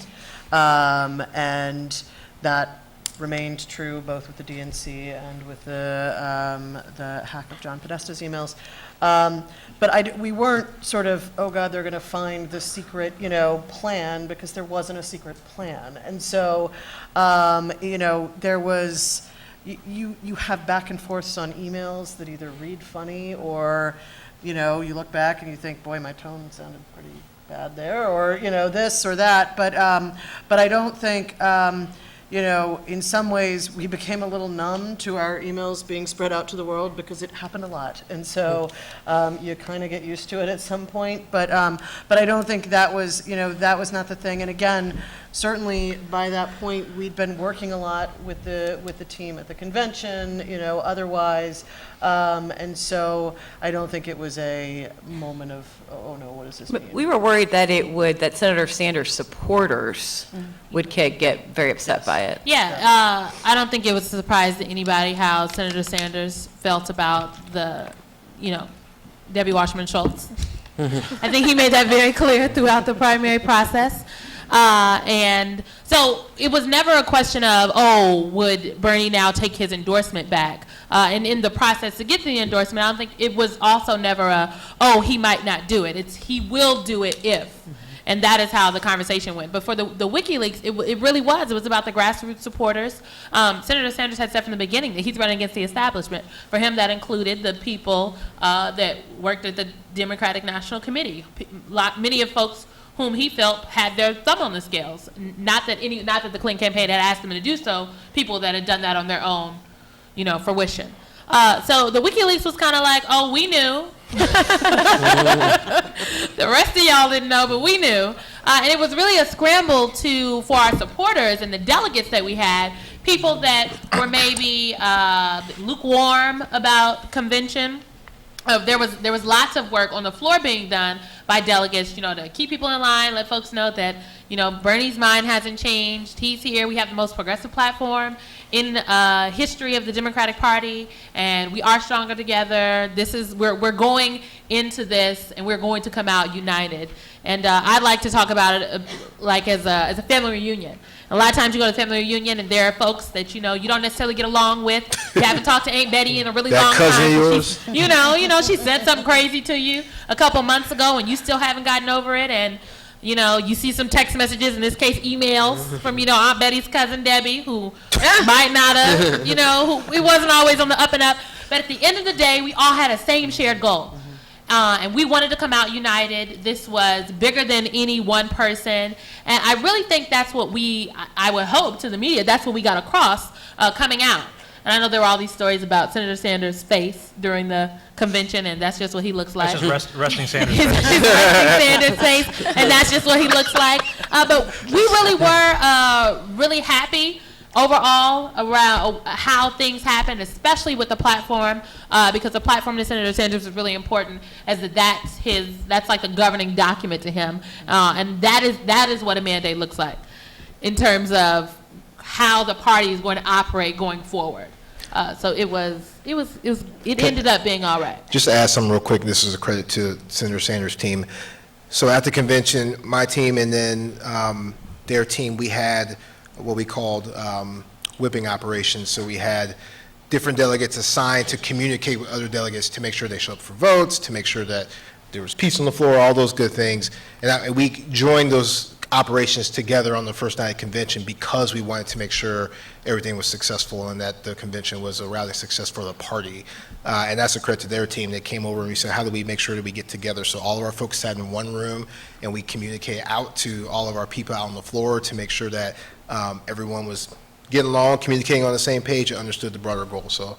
and that remained true both with the DNC and with the hack of John Podesta's emails. But we weren't sort of, oh God, they're going to find the secret, plan, because there wasn't a secret plan. And so, there was, you have back and forths on emails that either read funny or, you look back and you think, boy, my tone sounded pretty bad there, or, this or that. But I don't think, in some ways we became a little numb to our emails being spread out to the world because it happened a lot. And so you kind of get used to it at some point. But I don't think that was, that was not the thing. And again, certainly by that point, we'd been working a lot with the team at the convention, otherwise. And so I don't think it was a moment of, oh no, what does this mean? We were worried that Senator Sanders supporters would get very upset by it. Yeah, I don't think it was a surprise to anybody how Senator Sanders felt about the, Debbie Wasserman Schultz. I think he made that very clear throughout the primary process. And so it was never a question of, would Bernie now take his endorsement back? And in the process to get to the endorsement, I don't think it was also never he might not do it. It's he will do it if. And that is how the conversation went. But for the WikiLeaks, it really was. It was about the grassroots supporters. Senator Sanders had said from the beginning that he's running against the establishment. For him, that included the people that worked at the Democratic National Committee. Many of folks whom he felt had their thumb on the scales. Not that the Clinton campaign had asked them to do so. People that had done that on their own, fruition. So the WikiLeaks was kind of like, we knew. The rest of y'all didn't know, but we knew. And it was really a scramble for our supporters and the delegates that we had, people that were maybe lukewarm about convention. There was lots of work on the floor being done by delegates, to keep people in line, let folks know that, Bernie's mind hasn't changed. He's here. We have the most progressive platform in history of the Democratic Party, and we are stronger together. We're going into this, and we're going to come out united. And I'd like to talk about it like as a family reunion. A lot of times you go to a family reunion and there are folks that you don't necessarily get along with. You haven't talked to Aunt Betty in a really long time. That cousin of yours? She said something crazy to you a couple months ago and you still haven't gotten over it. And you see some text messages, in this case emails from Aunt Betty's cousin Debbie, who might not have, who it wasn't always on the up and up. But at the end of the day, we all had a same shared goal. And we wanted to come out united. This was bigger than any one person. And I really think that's what I would hope to the media, that's what we got across coming out. And I know there were all these stories about Senator Sanders' face during the convention, and that's just what he looks like. That's just resting Sanders' His face. resting Sanders' face, and that's just what he looks like. But we really were really happy overall around how things happened, especially with the platform, because the platform to Senator Sanders is really important, as that's like the governing document to him, and that is what a mandate looks like in terms of how the party is going to operate going forward. So it ended up being all right. Just to add something real quick, this is a credit to Senator Sanders' team. So at the convention, my team and then their team, we had what we called whipping operations. So we had different delegates assigned to communicate with other delegates to make sure they showed up for votes, to make sure that there was peace on the floor, all those good things. And we joined those operations together on the first night of convention because we wanted to make sure everything was successful and that the convention was a rally success for the party. And that's a credit to their team. They came over and we said, how do we make sure that we get together? So all of our folks sat in one room and we communicate out to all of our people out on the floor to make sure that everyone was getting along, communicating on the same page, and understood the broader goal. So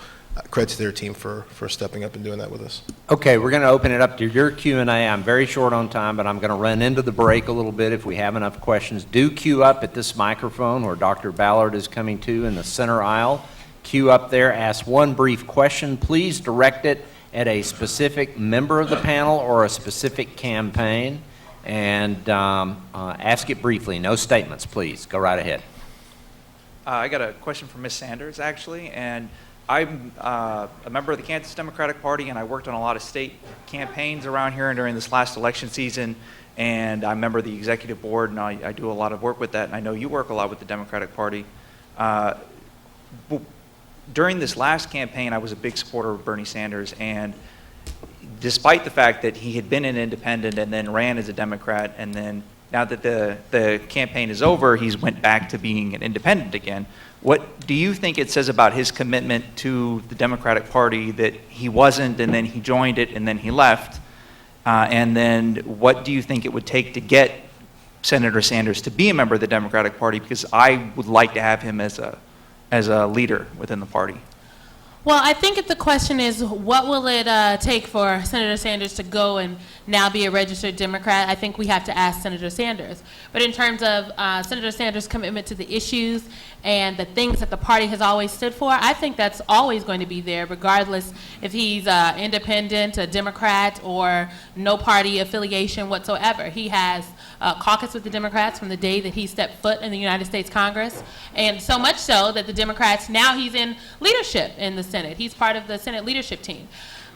credit to their team for stepping up and doing that with us. Okay, we're going to open it up to your Q&A. I'm very short on time, but I'm going to run into the break a little bit. If we have enough questions, do queue up at this microphone where Dr. Ballard is coming to in the center aisle. Queue up there, ask one brief question. Please direct it at a specific member of the panel or a specific campaign, and ask it briefly. No statements, please. Go right ahead. I got a question for Ms. Sanders, actually, and I'm a member of the Kansas Democratic Party, and I worked on a lot of state campaigns around here and during this last election season, and I'm a member of the executive board, and I do a lot of work with that, and I know you work a lot with the Democratic Party. During this last campaign, I was a big supporter of Bernie Sanders, and despite the fact that he had been an independent and then ran as a Democrat, and then now that the campaign is over, he's went back to being an independent again. What do you think it says about his commitment to the Democratic Party that he wasn't, and then he joined it, and then he left? And then what do you think it would take to get Senator Sanders to be a member of the Democratic Party? Because I would like to have him as a leader within the party. Well, I think if the question is, what will it take for Senator Sanders to go and now be a registered Democrat, I think we have to ask Senator Sanders. But in terms of Senator Sanders' commitment to the issues and the things that the party has always stood for, I think that's always going to be there, regardless if he's independent, a Democrat, or no party affiliation whatsoever. He has caucused with the Democrats from the day that he stepped foot in the United States Congress, and so much so that the Democrats, now he's in leadership in the Senate. He's part of the Senate leadership team.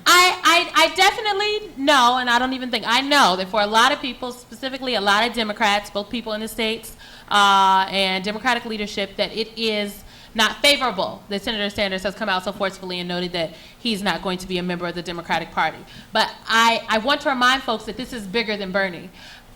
I definitely know, and I don't even think, I know that for a lot of people, specifically a lot of Democrats, both people in the states and Democratic leadership, that it is not favorable that Senator Sanders has come out so forcefully and noted that he's not going to be a member of the Democratic Party. But I want to remind folks that this is bigger than Bernie.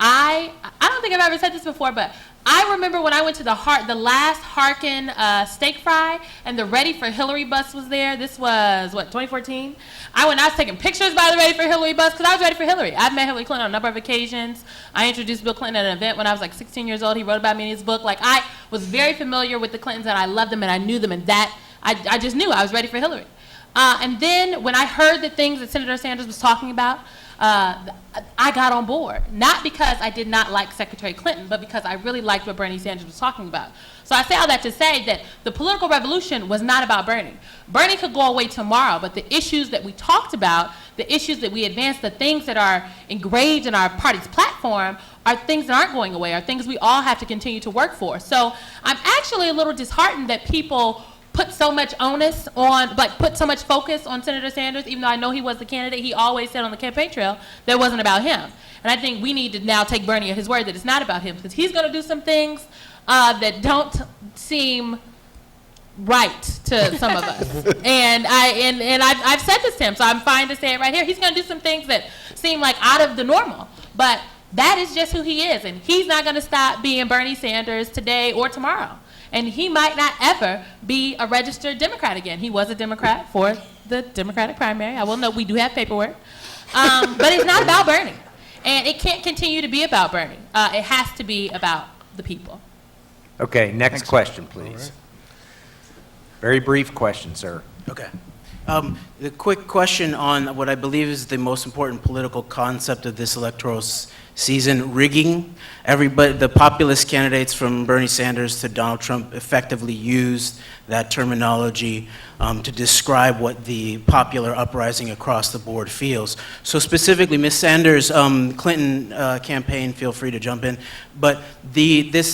I don't think I've ever said this before, but I remember when I went to the last Harkin steak fry, and the Ready for Hillary bus was there. This was, 2014? I was taking pictures by the Ready for Hillary bus because I was ready for Hillary. I've met Hillary Clinton on a number of occasions. I introduced Bill Clinton at an event when I was like 16 years old. He wrote about me in his book. Like, I was very familiar with the Clintons, and I loved them, and I knew them, and that, I just knew I was ready for Hillary. And then when I heard the things that Senator Sanders was talking about, I got on board, not because I did not like Secretary Clinton, but because I really liked what Bernie Sanders was talking about. So I say all that to say that the political revolution was not about Bernie. Bernie could go away tomorrow, but the issues that we talked about, the issues that we advanced, the things that are engraved in our party's platform are things that aren't going away, are things we all have to continue to work for. So I'm actually a little disheartened that people put so much onus on, put so much focus on Senator Sanders, even though I know he was the candidate. He always said on the campaign trail that it wasn't about him. And I think we need to now take Bernie at his word that it's not about him, because he's going to do some things that don't seem right to some of us. And I've said this to him, so I'm fine to say it right here. He's going to do some things that seem like out of the normal, but that is just who he is, and he's not going to stop being Bernie Sanders today or tomorrow. And he might not ever be a registered Democrat again. He was a Democrat for the Democratic primary. I will note we do have paperwork. But it's not about Bernie. And it can't continue to be about Bernie. It has to be about the people. Okay, next question, please. Very brief question, sir. Okay. The quick question on what I believe is the most important political concept of this electoral season, rigging. Everybody, the populist candidates from Bernie Sanders to Donald Trump effectively used that terminology to describe what the popular uprising across the board feels. So specifically, Ms. Sanders' Clinton campaign, feel free to jump in, but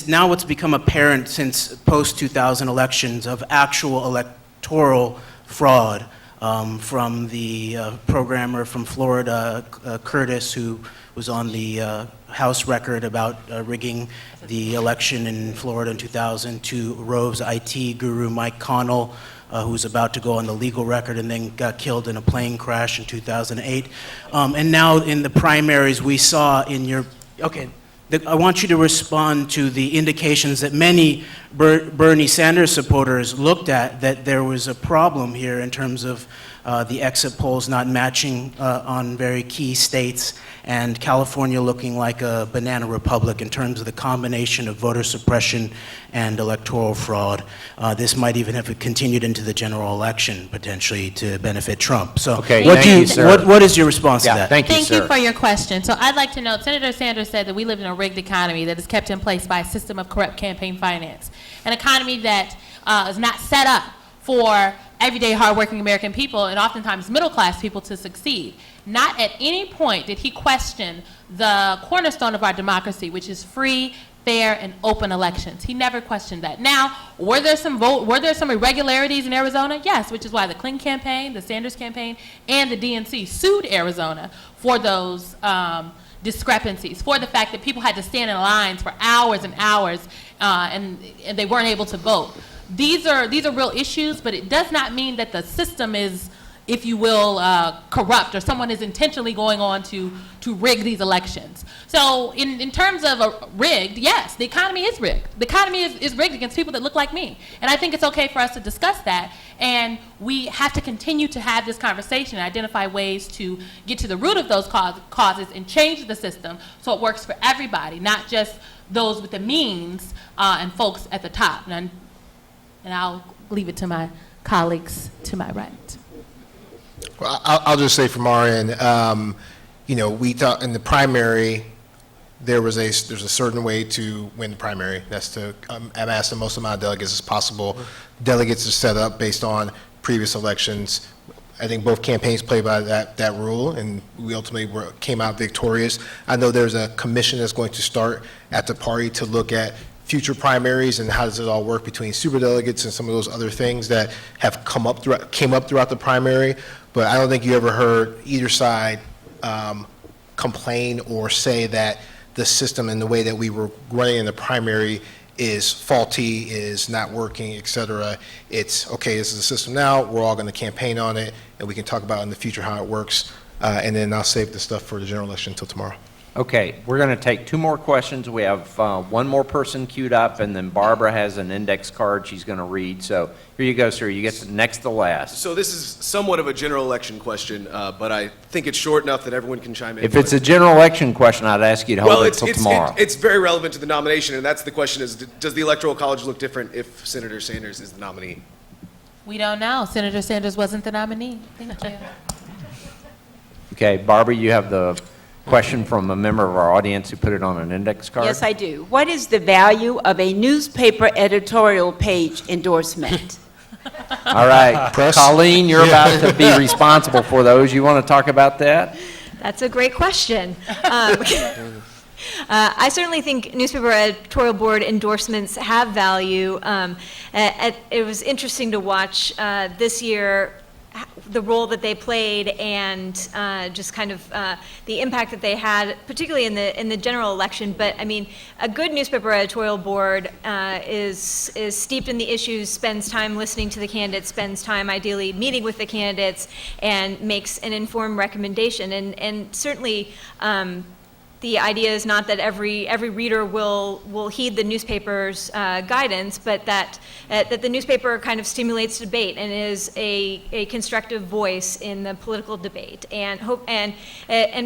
now what's become apparent since post-2000 elections of actual electoral fraud from the programmer from Florida, Curtis, who was on the House record about rigging the election in Florida in 2000, to Rove's IT guru, Mike Connell, who was about to go on the legal record and then got killed in a plane crash in 2008. And now in the primaries, we saw in your, okay, I want you to respond to the indications that many Bernie Sanders supporters looked at, that there was a problem here in terms of the exit polls not matching on very key states, and California looking like a banana republic in terms of the combination of voter suppression and electoral fraud. This might even have continued into the general election, potentially, to benefit Trump. So Okay, what thank you, sir. what is your response to that? Thank you, Thank sir. you for your question. So I'd like to note, Senator Sanders said that we live in a rigged economy that is kept in place by a system of corrupt campaign finance, an economy that is not set up for everyday hardworking American people and oftentimes middle-class people to succeed. Not at any point did he question the cornerstone of our democracy, which is free, fair, and open elections. He never questioned that. Now, were there some irregularities in Arizona? Yes, which is why the Clinton campaign, the Sanders campaign, and the DNC sued Arizona for those discrepancies, for the fact that people had to stand in lines for hours and hours and they weren't able to vote. These are real issues, but it does not mean that the system is, if you will, corrupt, or someone is intentionally going on to rig these elections. So in terms of rigged, yes, the economy is rigged. The economy is rigged against people that look like me. And I think it's okay for us to discuss that. And we have to continue to have this conversation and identify ways to get to the root of those causes and change the system so it works for everybody, not just those with the means and folks at the top. And I'll leave it to my colleagues to my right. Well, I'll just say from our end, we thought in the primary, there's a certain way to win the primary. That's to amass the most amount of delegates as possible. Delegates are set up based on previous elections. I think both campaigns played by that rule, and we ultimately came out victorious. I know there's a commission that's going to start at the party to look at future primaries and how does it all work between superdelegates and some of those other things that have came up throughout the primary. But I don't think you ever heard either side complain or say that the system and the way that we were running in the primary is faulty, is not working, et cetera. It's, okay, this is the system now, we're all going to campaign on it, and we can talk about in the future how it works, and then I'll save the stuff for the general election until tomorrow. Okay, we're going to take two more questions. We have one more person queued up, and then Barbara has an index card she's going to read. So here you go, sir. You get next to last. So this is somewhat of a general election question, but I think it's short enough that everyone can chime in. If it's a general election question, I'd ask you to hold it until tomorrow. It's very relevant to the nomination, and that's the question is, does the Electoral College look different if Senator Sanders is the nominee? We don't know. Senator Sanders wasn't the nominee. Thank you. Okay, Barbara, you have the question from a member of our audience who put it on an index card. Yes, I do. What is the value of a newspaper editorial page endorsement? All right, Colleen, you're about to be responsible for those. You want to talk about that? That's a great question. I certainly think newspaper editorial board endorsements have value. It was interesting to watch this year the role that they played and just kind of the impact that they had, particularly in the general election. But I mean, a good newspaper editorial board is steeped in the issues, spends time listening to the candidates, spends time ideally meeting with the candidates, and makes an informed recommendation. And certainly, the idea is not that every reader will heed the newspaper's guidance, but that the newspaper kind of stimulates debate and is a constructive voice in the political debate and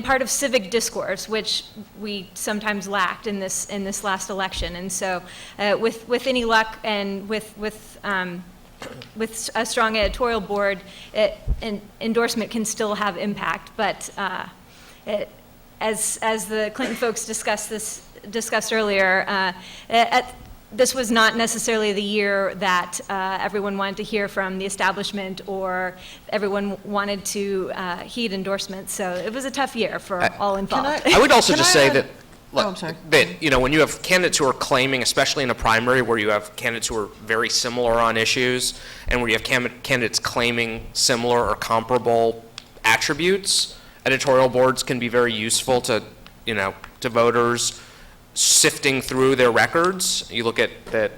part of civic discourse, which we sometimes lacked in this last election. And so, with any luck and with a strong editorial board, an endorsement can still have impact, but as the Clinton folks discussed earlier, this was not necessarily the year that everyone wanted to hear from the establishment or everyone wanted to heed endorsements. So it was a tough year for all involved. I would also just say that, Oh, I'm sorry. that, when you have candidates who are claiming, especially in a primary where you have candidates who are very similar on issues and where you have candidates claiming similar or comparable attributes, editorial boards can be very useful to voters sifting through their records. You look at the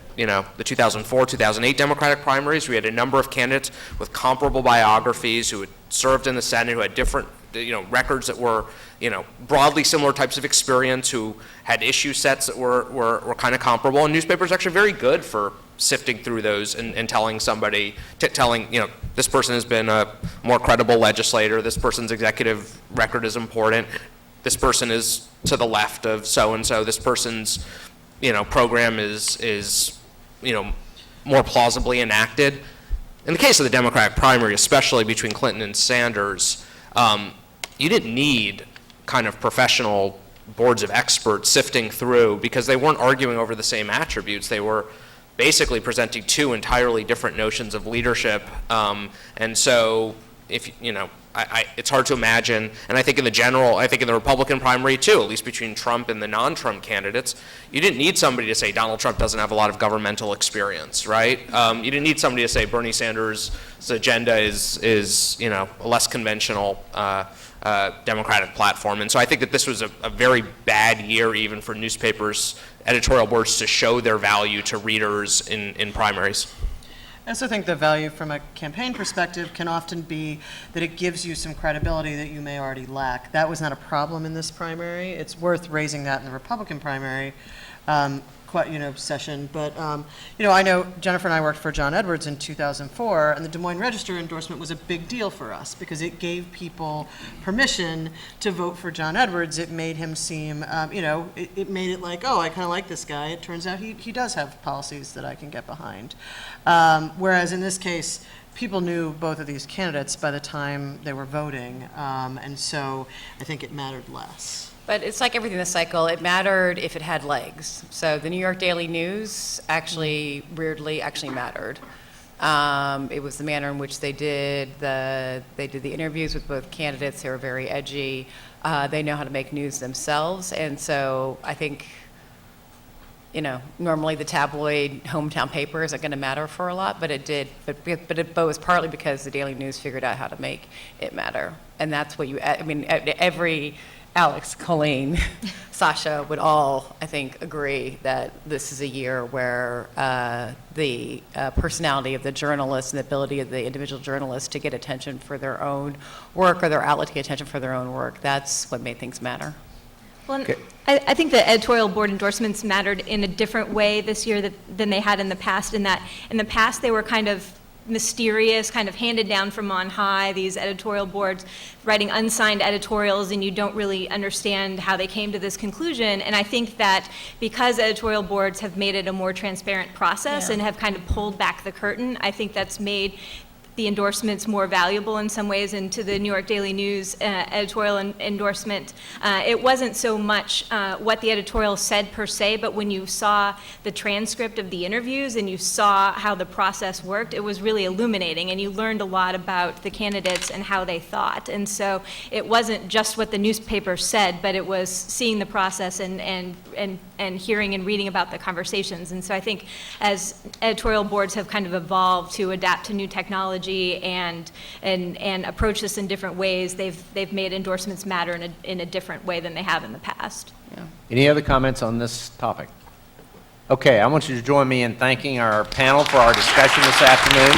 2004, 2008 Democratic primaries, we had a number of candidates with comparable biographies who had served in the Senate, who had different records that were broadly similar types of experience, who had issue sets that were kind of comparable. And newspapers are actually very good for sifting through those and telling somebody, this person has been a more credible legislator, this person's executive record is important, this person is to the left of so-and-so, this person's, program is more plausibly enacted. In the case of the Democratic primary, especially between Clinton and Sanders, you didn't need kind of professional boards of experts sifting through because they weren't arguing over the same attributes. They were basically presenting two entirely different notions of leadership. And so, it's hard to imagine, and I think in the Republican primary too, at least between Trump and the non-Trump candidates, you didn't need somebody to say Donald Trump doesn't have a lot of governmental experience, right? You didn't need somebody to say Bernie Sanders' agenda is a less conventional Democratic platform. And so I think that this was a very bad year even for newspapers, editorial boards to show their value to readers in primaries. I also think the value from a campaign perspective can often be that it gives you some credibility that you may already lack. That was not a problem in this primary. It's worth raising that in the Republican primary session. But, I know Jennifer and I worked for John Edwards in 2004, and the Des Moines Register endorsement was a big deal for us because it gave people permission to vote for John Edwards. It made him seem, it made it like, oh, I kind of like this guy. It turns out he does have policies that I can get behind. Whereas in this case, people knew both of these candidates by the time they were voting, and so I think it mattered less. But it's like everything in the cycle, it mattered if it had legs. So the New York Daily News weirdly mattered. It was the manner in which they did the interviews with both candidates. They were very edgy. They know how to make news themselves. And so I think, normally the tabloid hometown paper isn't going to matter for a lot, but it did. But it was partly because the Daily News figured out how to make it matter. And that's what every Alex, Colleen, Sasha would all, I think, agree that this is a year where the personality of the journalist and the ability of the individual journalist to get attention for their own work or their outlet to get attention for their own work, that's what made things matter. Well, okay. I think the editorial board endorsements mattered in a different way this year than they had in the past, in that in the past they were kind of mysterious, kind of handed down from on high, these editorial boards writing unsigned editorials, and you don't really understand how they came to this conclusion. And I think that because editorial boards have made it a more transparent process and have kind of pulled back the curtain, I think that's made the endorsements more valuable in some ways. And to the New York Daily News editorial endorsement, it wasn't so much what the editorial said per se, but when you saw the transcript of the interviews and you saw how the process worked, it was really illuminating, and you learned a lot about the candidates and how they thought. And so it wasn't just what the newspaper said, but it was seeing the process and hearing and reading about the conversations. And so I think as editorial boards have kind of evolved to adapt to new technology and approach this in different ways, they've made endorsements matter in a different way than they have in the past. Yeah. Any other comments on this topic? Okay, I want you to join me in thanking our panel for our discussion this afternoon.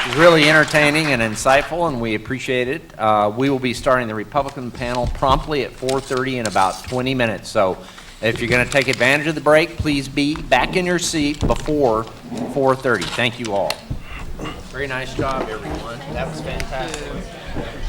This really entertaining and insightful, and we appreciate it. We will be starting the Republican panel promptly at 4:30 in about 20 minutes. So if you're going to take advantage of the break, please be back in your seat before 4:30. Thank you all. Very nice job, everyone. That was fantastic.